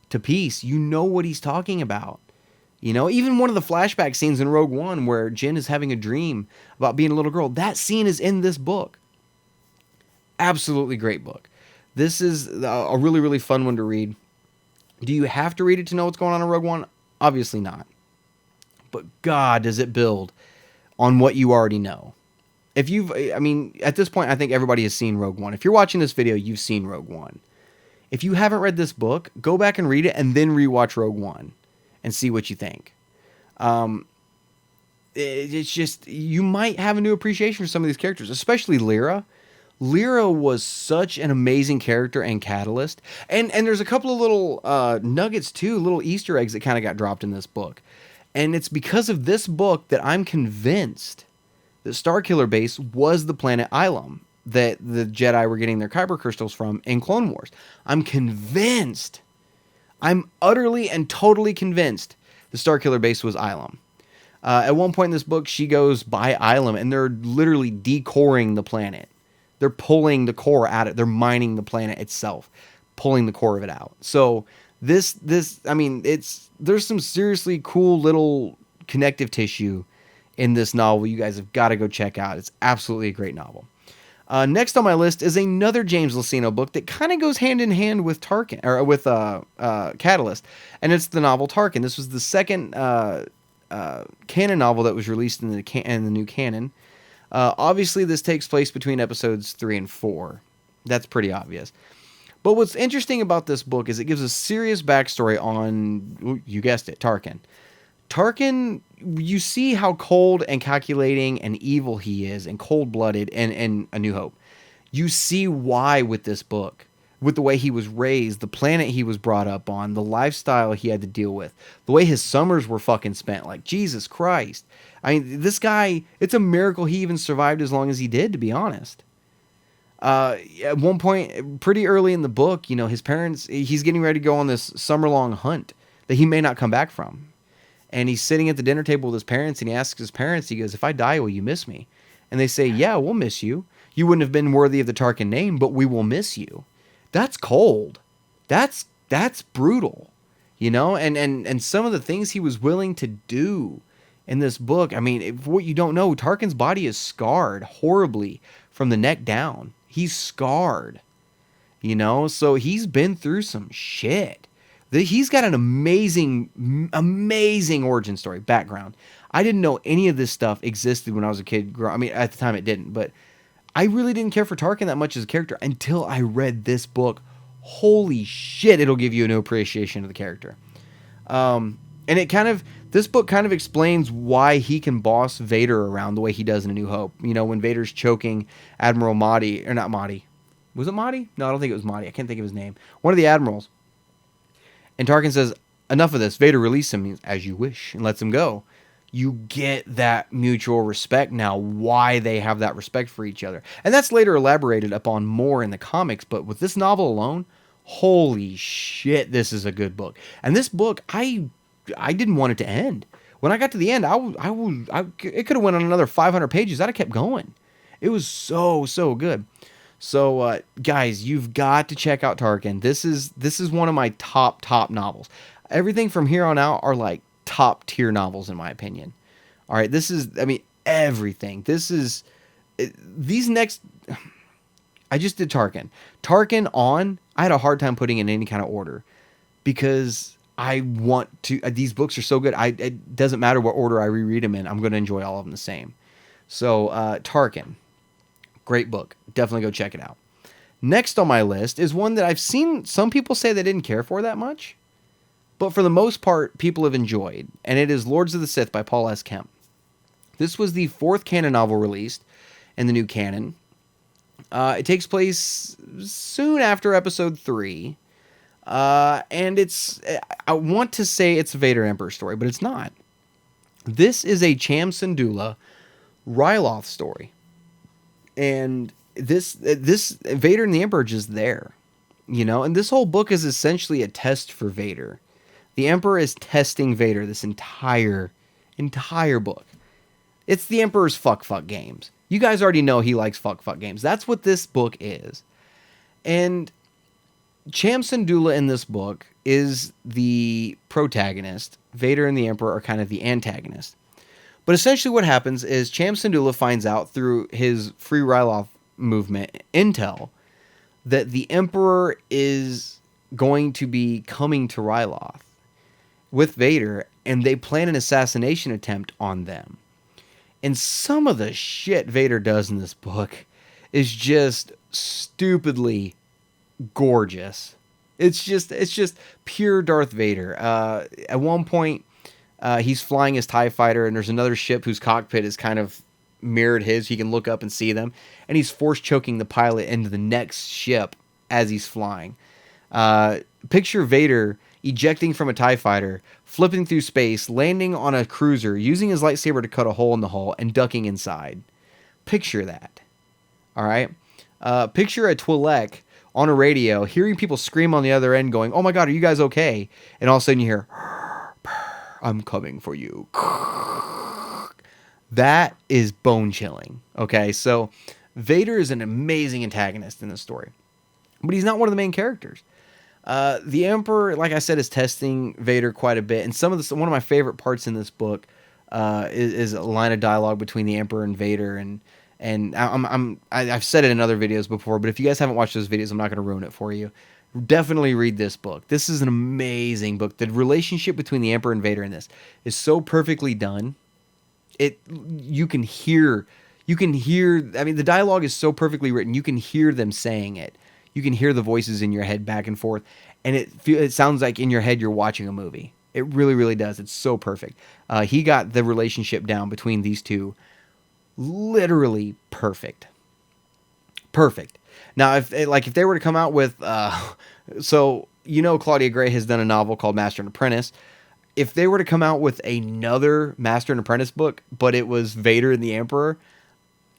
to peace. You know what he's talking about. You know, even one of the flashback scenes in Rogue One where Jyn is having a dream about being a little girl, that scene is in this book. Absolutely great book. This is a really, really fun one to read. Do you have to read it to know what's going on in Rogue One? Obviously not. But God, does it build on what you already know. At this point, I think everybody has seen Rogue One. If you're watching this video, you've seen Rogue One. If you haven't read this book, go back and read it and then rewatch Rogue One and see what you think. It's just, you might have a new appreciation for some of these characters, especially Lyra. Lyra was such an amazing character and catalyst. And there's a couple of little nuggets too, little Easter eggs that kind of got dropped in this book. And it's because of this book that I'm convinced that Starkiller Base was the planet Ilum that the Jedi were getting their kyber crystals from in Clone Wars. I'm convinced. I'm utterly and totally convinced the Starkiller Base was Ilum. At one point in this book, she goes by Ilum, and they're literally decoring the planet. They're pulling the core out of it. They're mining the planet itself, pulling the core of it out. So there's some seriously cool little connective tissue in this novel you guys have got to go check out. It's absolutely a great novel. Next on my list is another James Luceno book that kind of goes hand in hand with Tarkin, or with Catalyst, and it's the novel Tarkin. This was the second canon novel that was released in the new canon. Obviously, this takes place between episodes 3 and 4. That's pretty obvious. But what's interesting about this book is it gives a serious backstory on, you guessed it, Tarkin. Tarkin, you see how cold and calculating and evil he is, and cold-blooded in A New Hope. You see why with this book, with the way he was raised, the planet he was brought up on, the lifestyle he had to deal with, the way his summers were fucking spent. Like, Jesus Christ. I mean, this guy, it's a miracle he even survived as long as he did, to be honest. At one point, pretty early in the book, you know, his parents, he's getting ready to go on this summer-long hunt that he may not come back from. And he's sitting at the dinner table with his parents, and he asks his parents, he goes, "If I die, will you miss me?" And they say, "Yeah, we'll miss you. You wouldn't have been worthy of the Tarkin name, but we will miss you." That's cold. That's brutal, you know? And some of the things he was willing to do in this book, I mean, what you don't know, Tarkin's body is scarred horribly from the neck down. He's scarred, you know? So he's been through some shit. He's got an amazing origin story background. I didn't know any of this stuff existed when I was a kid. I mean, at the time it didn't, but I really didn't care for Tarkin that much as a character until I read this book. Holy shit, it'll give you an appreciation of the character. And this book kind of explains why he can boss Vader around the way he does in A New Hope. You know, when Vader's choking Admiral Mahdi, or not Mahdi. Was it Mahdi? No, I don't think it was Mahdi. I can't think of his name. One of the admirals. And Tarkin says, enough of this. Vader release him as you wish and lets him go. You get that mutual respect now, why they have that respect for each other. And that's later elaborated upon more in the comics, but with this novel alone, holy shit, this is a good book. And this book, I didn't want it to end. When I got to the end, it could have went on another 500 pages. I'd have kept going. It was so good. So, guys, you've got to check out Tarkin. This is one of my top novels. Everything from here on out are like top tier novels in my opinion. All right, everything. I just did Tarkin. Tarkin on, I had a hard time putting in any kind of order because I want to, these books are so good. It doesn't matter what order I reread them in. I'm going to enjoy all of them the same. So, Tarkin. Great book. Definitely go check it out. Next on my list is one that I've seen some people say they didn't care for that much, but for the most part, people have enjoyed, and it is Lords of the Sith by Paul S. Kemp. This was the 4th canon novel released in the new canon. It takes place soon after Episode 3, and I want to say it's a Vader Emperor story, but it's not. This is a Cham Syndulla Ryloth story. And this Vader and the Emperor are just there, you know, and this whole book is essentially a test for Vader. The Emperor is testing Vader this entire book. It's the Emperor's fuck games. You guys already know he likes fuck games. That's what this book is. And Cham Syndulla in this book is the protagonist. Vader and the Emperor are kind of the antagonist. But essentially what happens is Cham Syndulla finds out through his Free Ryloth movement intel that the Emperor is going to be coming to Ryloth with Vader, and they plan an assassination attempt on them. And some of the shit Vader does in this book is just stupidly gorgeous. It's just pure Darth Vader. At one point, he's flying his TIE fighter, and there's another ship whose cockpit is kind of mirrored his. He can look up and see them. And he's force choking the pilot into the next ship as he's flying. Picture Vader ejecting from a TIE fighter, flipping through space, landing on a cruiser, using his lightsaber to cut a hole in the hull, and ducking inside. Picture that. All right? Picture a Twi'lek on a radio, hearing people scream on the other end, going, "Oh my God, are you guys okay?" And all of a sudden you hear, "I'm coming for you." That is bone chilling. Okay, so Vader is an amazing antagonist in this story, but he's not one of the main characters. The Emperor, like I said, is testing Vader quite a bit, and one of my favorite parts in this book is a line of dialogue between the Emperor and Vader, and I've said it in other videos before, but if you guys haven't watched those videos, I'm not going to ruin it for you. Definitely read this book. This is an amazing book. The relationship between the Emperor and Vader in this is so perfectly done. You can hear, I mean, the dialogue is so perfectly written. You can hear them saying it. You can hear the voices in your head back and forth, and it sounds like in your head you're watching a movie. It really, really does. It's so perfect. He got the relationship down between these two literally perfect. Perfect. Now, if they were to come out with, so Claudia Gray has done a novel called Master and Apprentice. If they were to come out with another Master and Apprentice book, but it was Vader and the Emperor,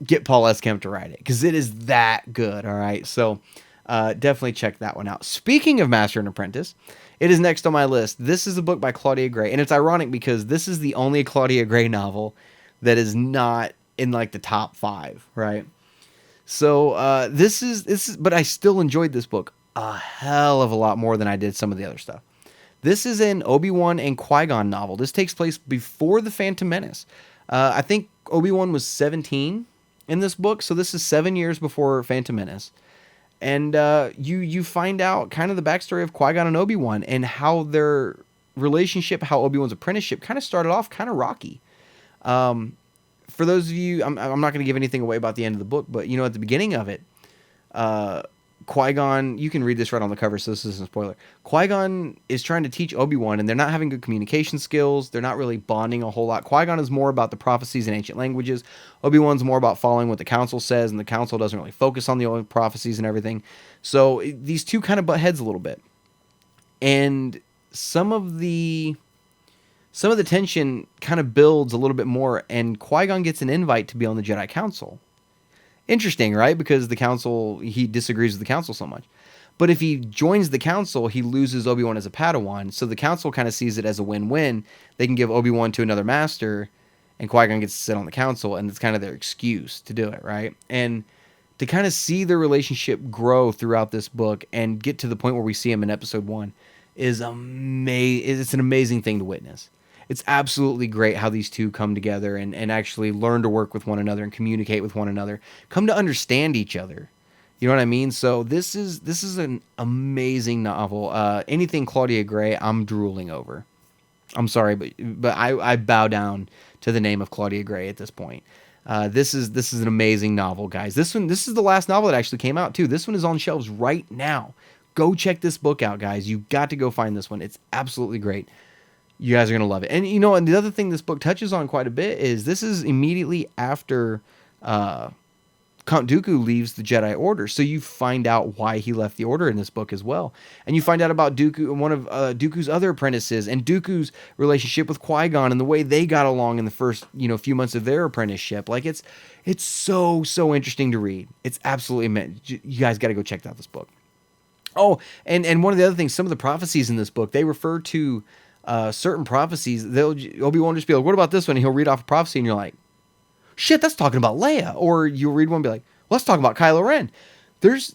get Paul S. Kemp to write it, because it is that good. All right, so definitely check that one out. Speaking of Master and Apprentice, it is next on my list. This is a book by Claudia Gray, and it's ironic because this is the only Claudia Gray novel that is not in like the top 5, right? So this is, but I still enjoyed this book a hell of a lot more than I did some of the other stuff. This is an Obi-Wan and Qui-Gon novel. This takes place before The Phantom Menace. I think Obi-Wan was 17 in this book, so this is 7 years before Phantom Menace. And you find out kind of the backstory of Qui-Gon and Obi-Wan and how their relationship, how Obi-Wan's apprenticeship kind of started off kind of rocky. For those of you, I'm not going to give anything away about the end of the book, but at the beginning of it, Qui-Gon, you can read this right on the cover, so this isn't a spoiler. Qui-Gon is trying to teach Obi-Wan, and they're not having good communication skills. They're not really bonding a whole lot. Qui-Gon is more about the prophecies in ancient languages. Obi-Wan's more about following what the council says, and the council doesn't really focus on the old prophecies and everything. So these two kind of butt heads a little bit. And some of the tension kind of builds a little bit more, and Qui-Gon gets an invite to be on the Jedi Council. Interesting, right? Because the council, he disagrees with the council so much. But if he joins the council, he loses Obi-Wan as a Padawan. So the council kind of sees it as a win-win. They can give Obi-Wan to another master, and Qui-Gon gets to sit on the council, and it's kind of their excuse to do it, right? And to kind of see their relationship grow throughout this book and get to the point where we see him in episode 1 is amazing. It's an amazing thing to witness. It's absolutely great how these two come together and actually learn to work with one another and communicate with one another, come to understand each other. You know what I mean? So this is an amazing novel. Anything Claudia Gray, I'm drooling over. I'm sorry, but I bow down to the name of Claudia Gray at this point. This is an amazing novel, guys. This is the last novel that actually came out too. This one is on shelves right now. Go check this book out, guys. You got to go find this one. It's absolutely great. You guys are going to love it. And, and the other thing this book touches on quite a bit is this is immediately after Count Dooku leaves the Jedi Order. So you find out why he left the Order in this book as well. And you find out about Dooku and one of Dooku's other apprentices and Dooku's relationship with Qui-Gon and the way they got along in the first, few months of their apprenticeship. Like it's so interesting to read. It's absolutely meant. You guys got to go check out this book. Oh, and one of the other things, some of the prophecies in this book, they refer to certain prophecies. Obi-Wan will just be like, what about this one? And he'll read off a prophecy and you're like, shit, that's talking about Leia. Or you'll read one and be like, well, let's talk about Kylo Ren. There's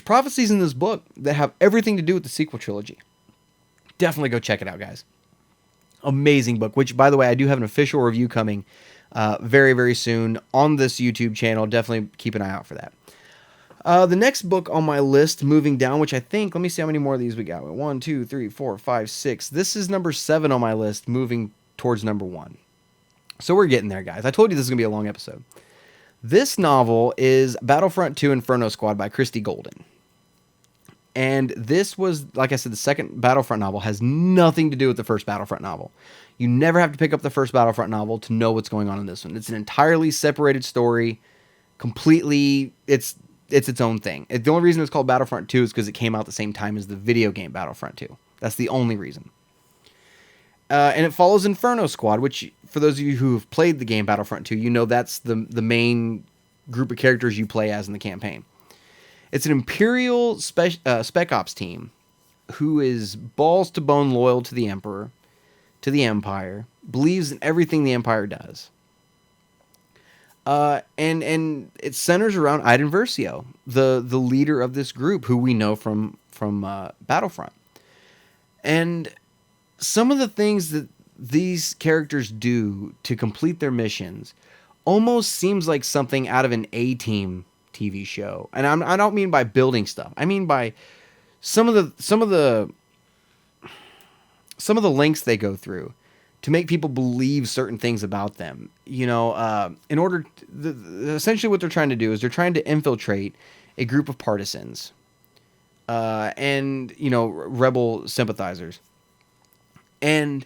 prophecies in this book that have everything to do with the sequel trilogy. Definitely go check it out, guys. Amazing book, which, by the way, I do have an official review coming very, very soon on this YouTube channel. Definitely keep an eye out for that. The next book on my list, moving down, which I think, let me see how many more of these we got. 1, 2, 3, 4, 5, 6. This is number 7 on my list, moving towards number 1. So we're getting there, guys. I told you this is going to be a long episode. This novel is Battlefront 2 Inferno Squad by Christie Golden. And this was, like I said, the second Battlefront novel has nothing to do with the first Battlefront novel. You never have to pick up the first Battlefront novel to know what's going on in this one. It's an entirely separated story. Completely, it's its own thing. The only reason it's called Battlefront 2 is because it came out the same time as the video game Battlefront 2. That's the only reason. And it follows Inferno Squad, which, for those of you who have played the game Battlefront 2, that's the main group of characters you play as in the campaign. It's an Imperial Spec Ops team who is balls to bone loyal to the Emperor, to the Empire, believes in everything the Empire does. And it centers around Iden Versio, the leader of this group, who we know from Battlefront. And some of the things that these characters do to complete their missions almost seems like something out of an A-Team TV show. And I don't mean by building stuff. I mean by some of the lengths they go through to make people believe certain things about them. In order essentially what they're trying to do is they're trying to infiltrate a group of partisans and rebel sympathizers. And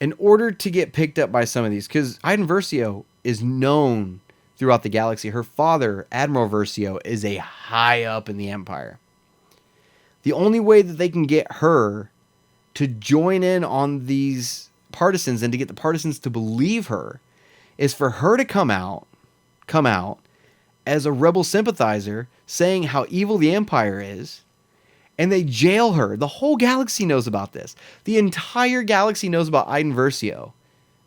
in order to get picked up by some of these, because Iden Versio is known throughout the galaxy. Her father, Admiral Versio, is a high up in the Empire. The only way that they can get her to join in on these partisans and to get the partisans to believe her is for her to come out as a rebel sympathizer saying how evil the Empire is, and they jail her. The whole galaxy knows about this. The entire galaxy knows about Iden Versio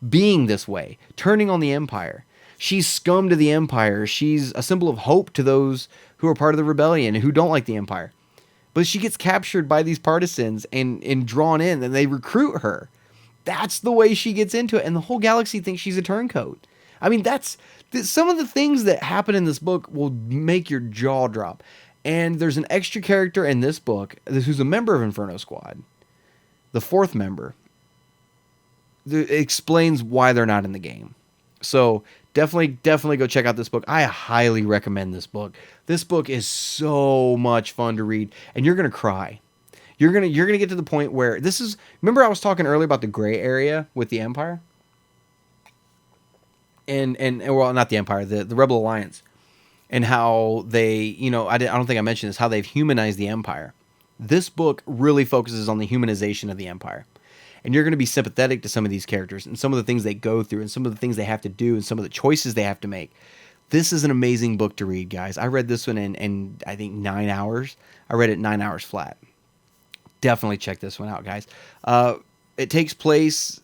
being this way, turning on the Empire. She's scum to the Empire. She's a symbol of hope to those who are part of the rebellion and who don't like the Empire. But she gets captured by these partisans and drawn in, and they recruit her. That's the way she gets into it, and the whole galaxy thinks she's a turncoat. I mean, some of the things that happen in this book will make your jaw drop. And there's an extra character in this book who's a member of Inferno Squad, the fourth member. It explains why they're not in the game. So definitely go check out this book. I highly recommend this book. This book is so much fun to read, and you're gonna cry. You're gonna get to the point where this is. Remember, I was talking earlier about the gray area with the Empire, and well, not the Empire, the Rebel Alliance, and how they, you know, I don't think I mentioned this, how they've humanized the Empire. This book really focuses on the humanization of the Empire. And you're going to be sympathetic to some of these characters and some of the things they go through and some of the things they have to do and some of the choices they have to make. This is an amazing book to read, guys. I read this one in I think 9 hours. I read it 9 hours flat. Definitely check this one out, guys. It takes place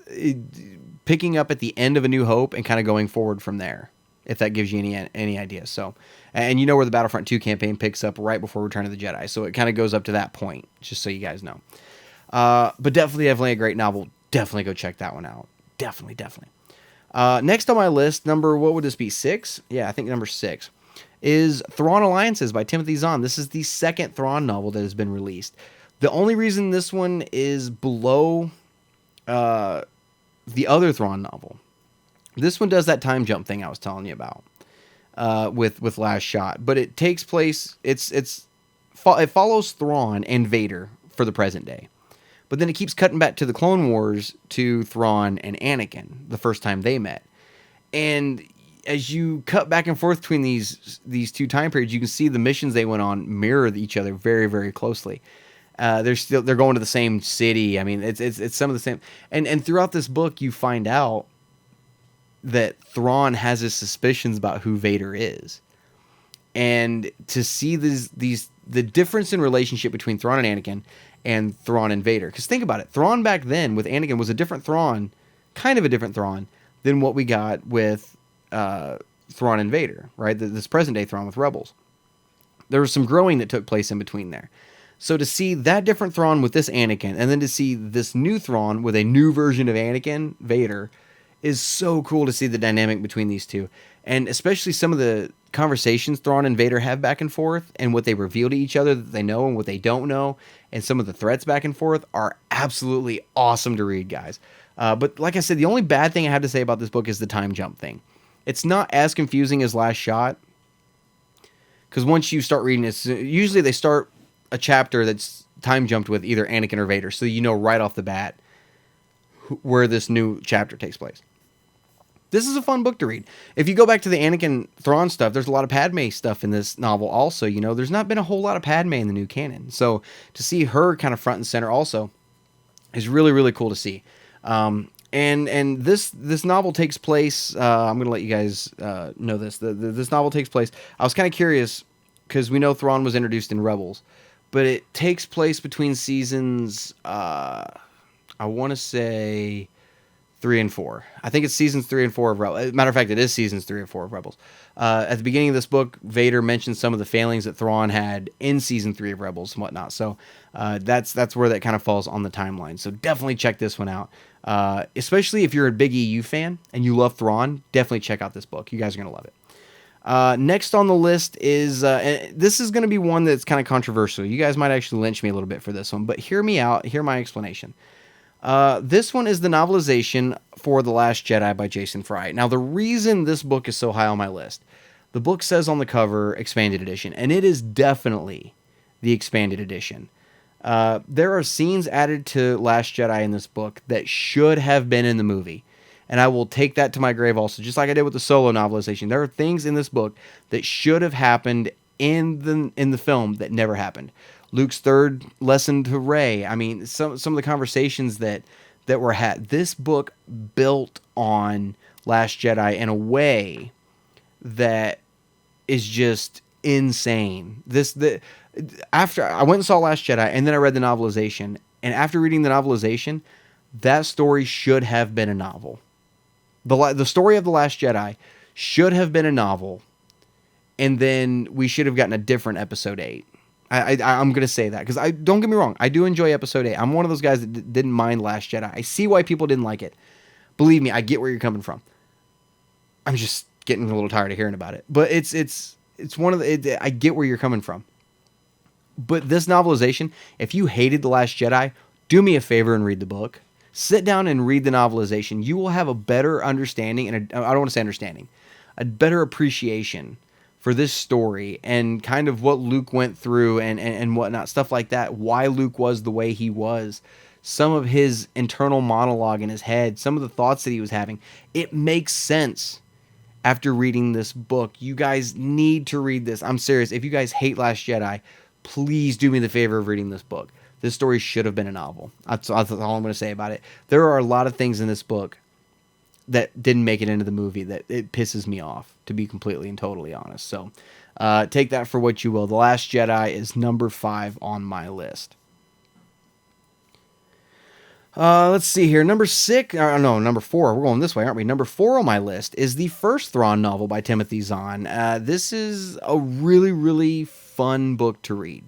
picking up at the end of A New Hope and kind of going forward from there, if that gives you any idea. So, and you know where the Battlefront 2 campaign picks up right before Return of the Jedi. So it kind of goes up to that point, just so you guys know. But definitely a great novel. Definitely go check that one out. Definitely. Next on my list, what would this be? 6? Yeah, I think number 6 is Thrawn Alliances by Timothy Zahn. This is the second Thrawn novel that has been released. The only reason this one is below the other Thrawn novel, this one does that time jump thing I was telling you about with Last Shot, but it takes place. It follows Thrawn and Vader for the present day. But then it keeps cutting back to the Clone Wars to Thrawn and Anakin, the first time they met. And as you cut back and forth between these two time periods, you can see the missions they went on mirror each other very, very closely. They're going to the same city. I mean, it's some of the same. And throughout this book, you find out that Thrawn has his suspicions about who Vader is. And to see the difference in relationship between Thrawn and Anakin and Thrawn and Vader. Because think about it. Thrawn back then with Anakin was a different Thrawn, kind of a different Thrawn, than what we got with Thrawn and Vader, right? This present-day Thrawn with Rebels. There was some growing that took place in between there. So to see that different Thrawn with this Anakin, and then to see this new Thrawn with a new version of Anakin, Vader, is so cool to see the dynamic between these two. And especially some of the conversations Thrawn and Vader have back and forth, and what they reveal to each other that they know and what they don't know, and some of the threats back and forth are absolutely awesome to read, guys. But like I said, the only bad thing I have to say about this book is the time jump thing. It's not as confusing as Last Shot, because once you start reading it, usually they start a chapter that's time jumped with either Anakin or Vader, so you know right off the bat where this new chapter takes place. This is a fun book to read. If you go back to the Anakin Thrawn stuff, there's a lot of Padme stuff in this novel also. You know, there's not been a whole lot of Padme in the new canon. So to see her kind of front and center also is really, really cool to see. And this novel takes place, I'm going to let you guys know this. This novel takes place, I was kind of curious because we know Thrawn was introduced in Rebels, but it takes place between seasons, I want to say 3 and 4. I think it's seasons 3 and 4 of Rebels. Matter of fact, it is seasons 3 and 4 of Rebels. At the beginning of this book, Vader mentions some of the failings that Thrawn had in season 3 of Rebels and whatnot. So that's where that kind of falls on the timeline. So definitely check this one out. Especially if you're a big EU fan and you love Thrawn, definitely check out this book. You guys are going to love it. Next on the list is, this is going to be one that's kind of controversial. You guys might actually lynch me a little bit for this one, but hear me out. Hear my explanation. This one is the novelization for The Last Jedi by Jason Fry. Now, the reason this book is so high on my list, the book says on the cover, Expanded Edition, and it is definitely the Expanded Edition. There are scenes added to Last Jedi in this book that should have been in the movie. And I will take that to my grave also, just like I did with the Solo novelization. There are things in this book that should have happened in the film that never happened. Luke's third lesson to Rey. I mean, some of the conversations that were had. This book built on Last Jedi in a way that is just insane. After I went and saw Last Jedi, and then I read the novelization, and after reading the novelization, that story should have been a novel. The story of The Last Jedi should have been a novel, and then we should have gotten a different Episode 8. I'm going to say that, because don't get me wrong, I do enjoy Episode 8. I'm one of those guys that didn't mind Last Jedi. I see why people didn't like it. Believe me, I get where you're coming from. I'm just getting a little tired of hearing about it. But it's one of the... I get where you're coming from. But this novelization, if you hated The Last Jedi, do me a favor and read the book. Sit down and read the novelization. You will have a better understanding, and I don't want to say understanding, a better appreciation for this story and kind of what Luke went through and whatnot, stuff like that, why Luke was the way he was, some of his internal monologue in his head, some of the thoughts that he was having. It makes sense after reading this book. You guys need to read this. I'm serious. If you guys hate Last Jedi, please do me the favor of reading this book. This story should have been a novel. That's all I'm going to say about it. There are a lot of things in this book that didn't make it into the movie that it pisses me off, to be completely and totally honest. So take that for what you will. The Last Jedi is number 5 on my list. Let's see here. Number 4. We're going this way, aren't we? Number 4 on my list is the first Thrawn novel by Timothy Zahn. This is a really, really fun book to read.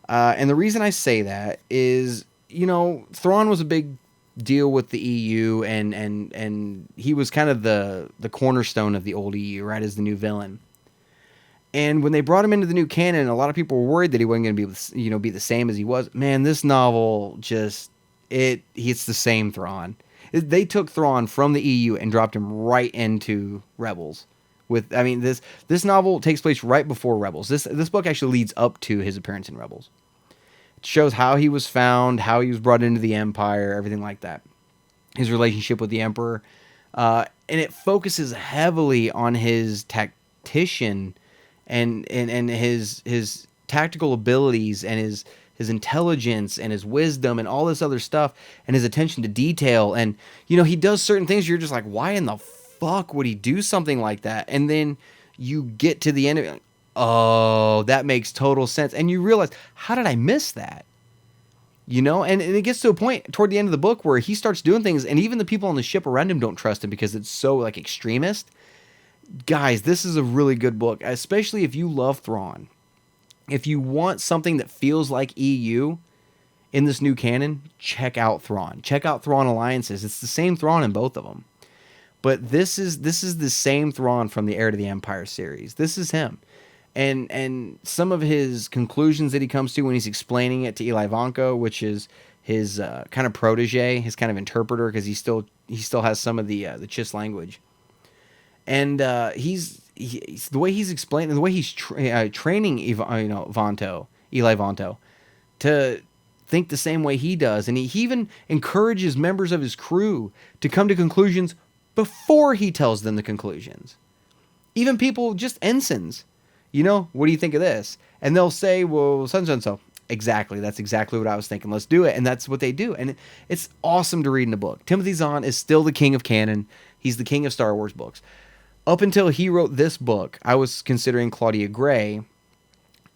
And the reason I say that is, Thrawn was a big deal with the EU, and he was kind of the cornerstone of the old EU, right, as the new villain. And when they brought him into the new canon, a lot of people were worried that he wasn't going to be the same as he was. Man, this novel just... it's the same Thrawn. They took Thrawn from the EU and dropped him right into Rebels. This novel takes place right before Rebels. This book actually leads up to his appearance in Rebels. It shows how he was found, how he was brought into the Empire, everything like that. His relationship with the Emperor, and it focuses heavily on his tactician and his tactical abilities and his intelligence and his wisdom and all this other stuff and his attention to detail. And, he does certain things. You're just like, why in the fuck would he do something like that? And then you get to the end of it, like, oh, that makes total sense. And you realize, how did I miss that? And it gets to a point toward the end of the book where he starts doing things, and even the people on the ship around him don't trust him because it's so, like, extremist. Guys, this is a really good book, especially if you love Thrawn. If you want something that feels like EU in this new canon, check out Thrawn. Check out Thrawn Alliances. It's the same Thrawn in both of them. But this is the same Thrawn from the Heir to the Empire series. This is him. And some of his conclusions that he comes to when he's explaining it to Eli Vanko, which is his kind of protege, his kind of interpreter, because he still has some of the Chiss language. And he's the way he's explaining, the way he's training Eli Vanto to think the same way he does, and he even encourages members of his crew to come to conclusions before he tells them the conclusions. Even people, just ensigns, what do you think of this? And they'll say, well, so. Exactly. That's exactly what I was thinking. Let's do it. And that's what they do. And it's awesome to read in a book. Timothy Zahn is still the king of canon. He's the king of Star Wars books. Up until he wrote this book, I was considering Claudia Gray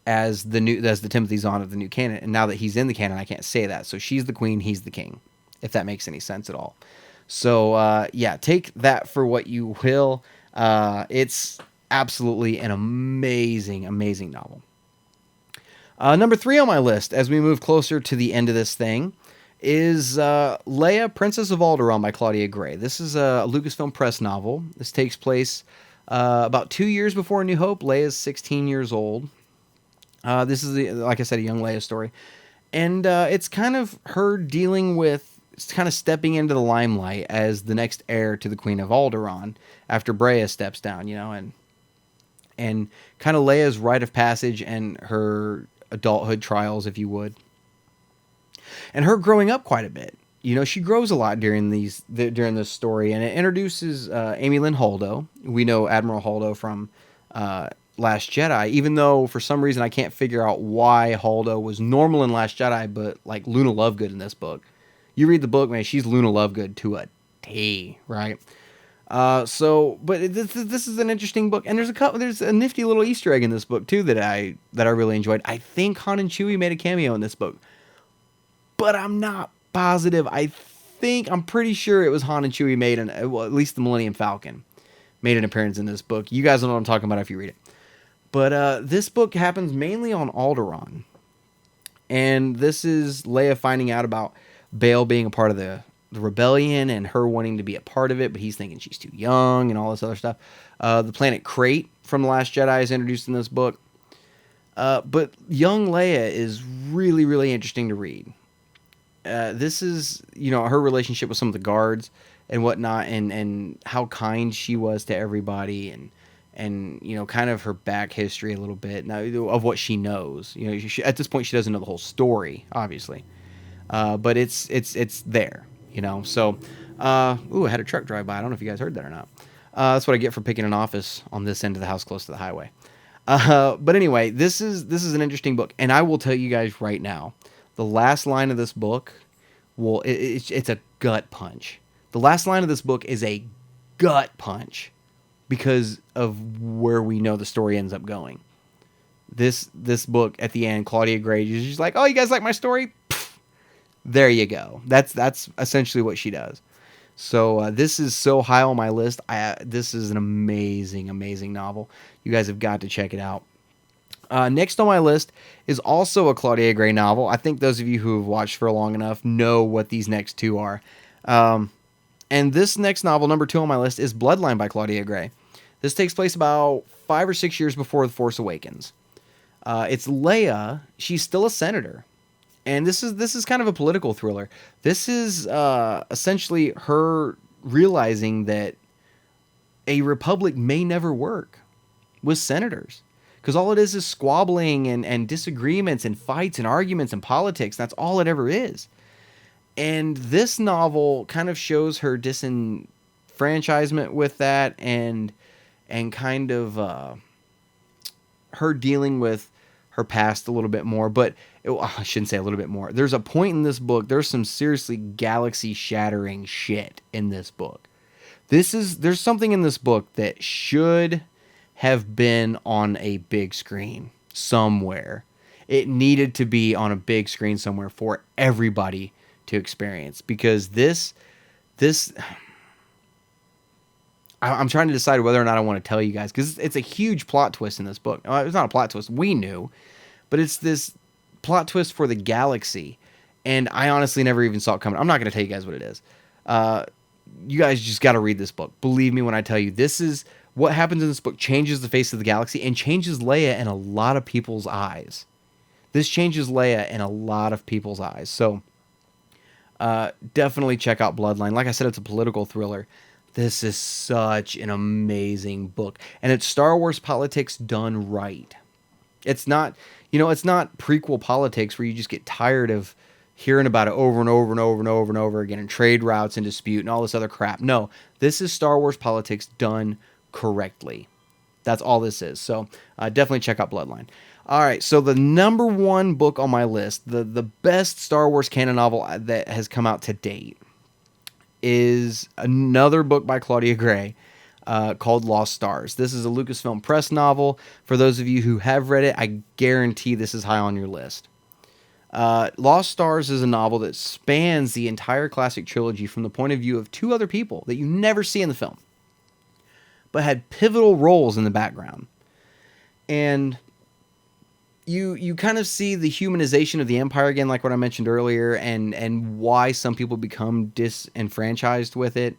as the Timothy Zahn of the new canon. And now that he's in the canon, I can't say that. So she's the queen, he's the king, if that makes any sense at all. So, take that for what you will. It's absolutely an amazing, amazing novel. Number 3 on my list, as we move closer to the end of this thing, is Leia, Princess of Alderaan by Claudia Gray. This is a Lucasfilm Press novel. This takes place about 2 years before A New Hope. Leia's 16 years old. This is, like I said, a young Leia story. And it's kind of her dealing with, kind of stepping into the limelight as the next heir to the Queen of Alderaan after Breya steps down, and kind of Leia's rite of passage and her adulthood trials, if you would. And her growing up quite a bit. She grows a lot during this story, and it introduces Amy Lynn Holdo. We know Admiral Holdo from Last Jedi, even though for some reason I can't figure out why Holdo was normal in Last Jedi, but like Luna Lovegood in this book. You read the book, man, she's Luna Lovegood to a T, right? But this is an interesting book, and there's a nifty little Easter egg in this book too that I really enjoyed. I think Han and Chewie made a cameo in this book, but I'm not positive. I'm pretty sure it was Han and Chewie made at least the Millennium Falcon made an appearance in this book. You guys know what I'm talking about if you read it. But this book happens mainly on Alderaan, and this is Leia finding out about Bail being a part of the rebellion and her wanting to be a part of it, but he's thinking she's too young and all this other stuff. The planet Crate from The Last Jedi is introduced in this book. But young Leia is really, really interesting to read. This is, her relationship with some of the guards and whatnot, and how kind she was to everybody, and kind of her back history a little bit now of what she knows. At this point she doesn't know the whole story, obviously, but it's there. So I had a truck drive by. I don't know if you guys heard that or not. That's what I get for picking an office on this end of the house close to the highway. But anyway, this is an interesting book, and I will tell you guys right now, the last line of this book, it's a gut punch. The last line of this book is a gut punch because of where we know the story ends up going. This book at the end, Claudia Gray, she's like, "Oh, you guys like my story? Pfft, there you go." That's essentially what she does. So this is so high on my list. This is an amazing, amazing novel. You guys have got to check it out. Next on my list is also a Claudia Gray novel. I think those of you who have watched for long enough know what these next two are. And this next novel, number 2 on my list, is Bloodline by Claudia Gray. This takes place about 5 or 6 years before The Force Awakens. It's Leia. She's still a senator. And this is kind of a political thriller. This is essentially her realizing that a republic may never work with senators. Because all it is squabbling and disagreements and fights and arguments and politics. That's all it ever is. And this novel kind of shows her disenfranchisement with that and kind of her dealing with her past a little bit more. But I shouldn't say a little bit more. There's a point in this book. There's some seriously galaxy-shattering shit in this book. There's something in this book that should have been on a big screen somewhere. It needed to be on a big screen somewhere for everybody to experience, because this I'm trying to decide whether or not I want to tell you guys, because it's a huge plot twist in this book. It's not a plot twist, we knew, but it's this plot twist for the galaxy, and I honestly never even saw it coming. I'm not going to tell you guys what it is. You guys just got to read this book. Believe me when I tell you, this is what happens in this book changes the face of the galaxy and changes Leia in a lot of people's eyes. This changes Leia in a lot of people's eyes. So definitely check out Bloodline. Like I said, it's a political thriller. This is such an amazing book. And it's Star Wars politics done right. It's not, it's not prequel politics where you just get tired of hearing about it over and over and over and over and over again, and trade routes and dispute and all this other crap. No, this is Star Wars politics done correctly. That's all this is. So definitely check out Bloodline. All right, so the number 1 book on my list, the best Star Wars canon novel that has come out to date, is another book by Claudia Gray called Lost Stars. This is a Lucasfilm Press novel. For those of you who have read it, I guarantee this is high on your list. Lost Stars is a novel that spans the entire classic trilogy from the point of view of 2 other people that you never see in the film, but had pivotal roles in the background. And you kind of see the humanization of the Empire again, like what I mentioned earlier, and why some people become disenfranchised with it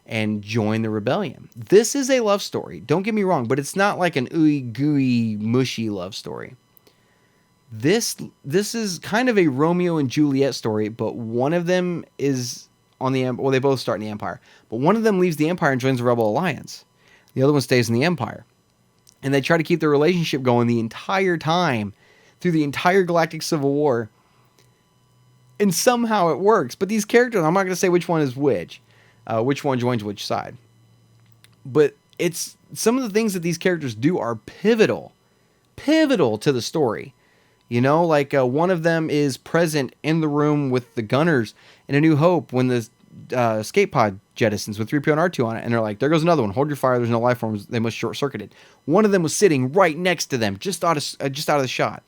and join the rebellion. This is a love story, don't get me wrong, but it's not like an ooey gooey mushy love story. This is kind of a Romeo and Juliet story, but one of them is on the Empire. Well, they both start in the Empire, but one of them leaves the Empire and joins the Rebel Alliance. The other one stays in the Empire. And they try to keep their relationship going the entire time, through the entire Galactic Civil War. And somehow it works. But these characters, I'm not going to say which one is which one joins which side. But it's some of the things that these characters do are pivotal to the story. Like one of them is present in the room with the gunners in A New Hope when the escape pod jettisons with 3PO and R2 on it, and they're like, there goes another one, hold your fire, there's no life forms, they must short-circuited. One of them was sitting right next to them, just out of the shot.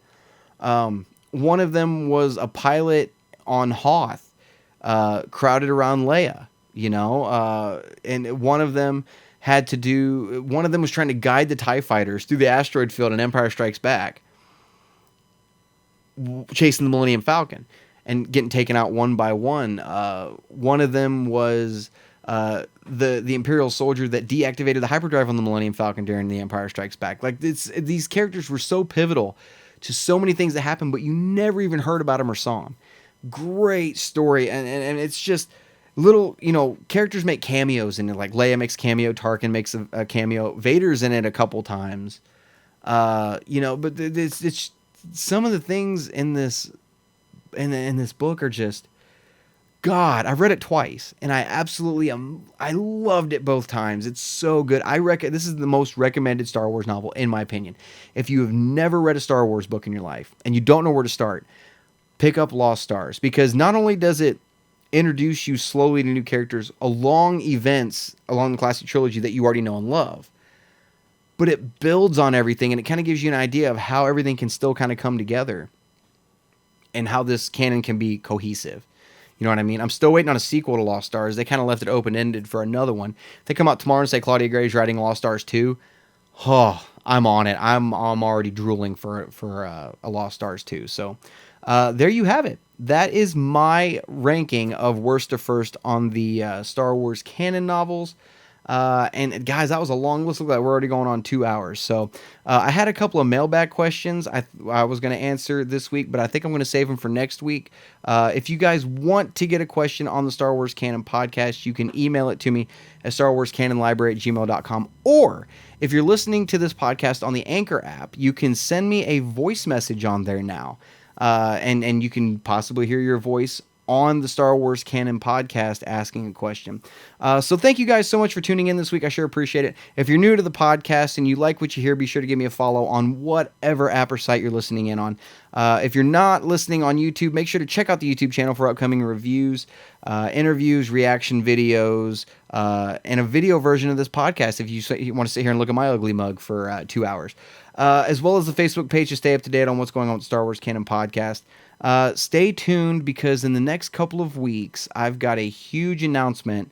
One of them was a pilot on Hoth, crowded around Leia, and one of them was trying to guide the TIE fighters through the asteroid field in Empire Strikes Back, chasing the Millennium Falcon and getting taken out one by one. One of them was the Imperial soldier that deactivated the hyperdrive on the Millennium Falcon during the Empire Strikes Back. Like these characters were so pivotal to so many things that happen, but you never even heard about them or saw them. Great story, and it's just little, characters make cameos in it, like Leia makes cameo, Tarkin makes a cameo, Vader's in it a couple times, but it's some of the things in this book are just, God, I've read it twice, and I loved it both times. It's so good. This is the most recommended Star Wars novel, in my opinion. If you have never read a Star Wars book in your life, and you don't know where to start, pick up Lost Stars, because not only does it introduce you slowly to new characters along events along the classic trilogy that you already know and love, but it builds on everything, and it kind of gives you an idea of how everything can still kind of come together and how this canon can be cohesive. You know what I mean? I'm still waiting on a sequel to Lost Stars. They kind of left it open-ended for another one. If they come out tomorrow and say Claudia Gray's writing Lost Stars 2, I'm on it. I'm already drooling for a Lost Stars 2. So there you have it. That is my ranking of worst to first on the Star Wars canon novels. And guys, that was a long list. Look like we're already going on 2 hours. So I had a couple of mailbag questions I was going to answer this week, but I think I'm going to save them for next week. If you guys want to get a question on the Star Wars Canon podcast, you can email it to me at starwarscanonlibrary@gmail.com. Or if you're listening to this podcast on the Anchor app, you can send me a voice message on there now. And you can possibly hear your voice on the Star Wars Canon podcast asking a question. So thank you guys so much for tuning in this week. I sure appreciate it. If you're new to the podcast and you like what you hear, be sure to give me a follow on whatever app or site you're listening in on. If you're not listening on YouTube, make sure to check out the YouTube channel for upcoming reviews, interviews, reaction videos, and a video version of this podcast if you want to sit here and look at my ugly mug for 2 hours. As well as the Facebook page to stay up to date on what's going on with the Star Wars Canon podcast. Stay tuned, because in the next couple of weeks, I've got a huge announcement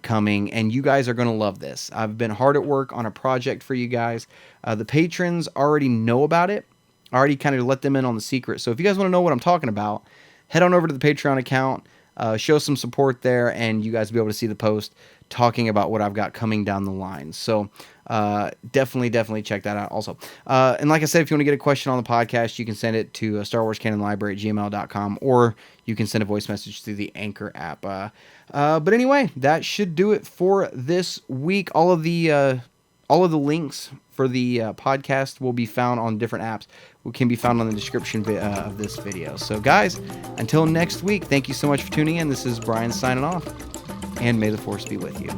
coming, and you guys are going to love this. I've been hard at work on a project for you guys. The patrons already know about it. I already kind of let them in on the secret. So if you guys want to know what I'm talking about, head on over to the Patreon account, show some support there, and you guys will be able to see the post talking about what I've got coming down the line. So definitely check that out also. And like I said, if you want to get a question on the podcast, you can send it to starwarscanonlibrary@gmail.com, or you can send a voice message through the Anchor app. But anyway, that should do it for this week. All of the links for the podcast will be found on different apps. Can be found on the description of this video. So guys, until next week, thank you so much for tuning in. This is Brian signing off, and may the Force be with you.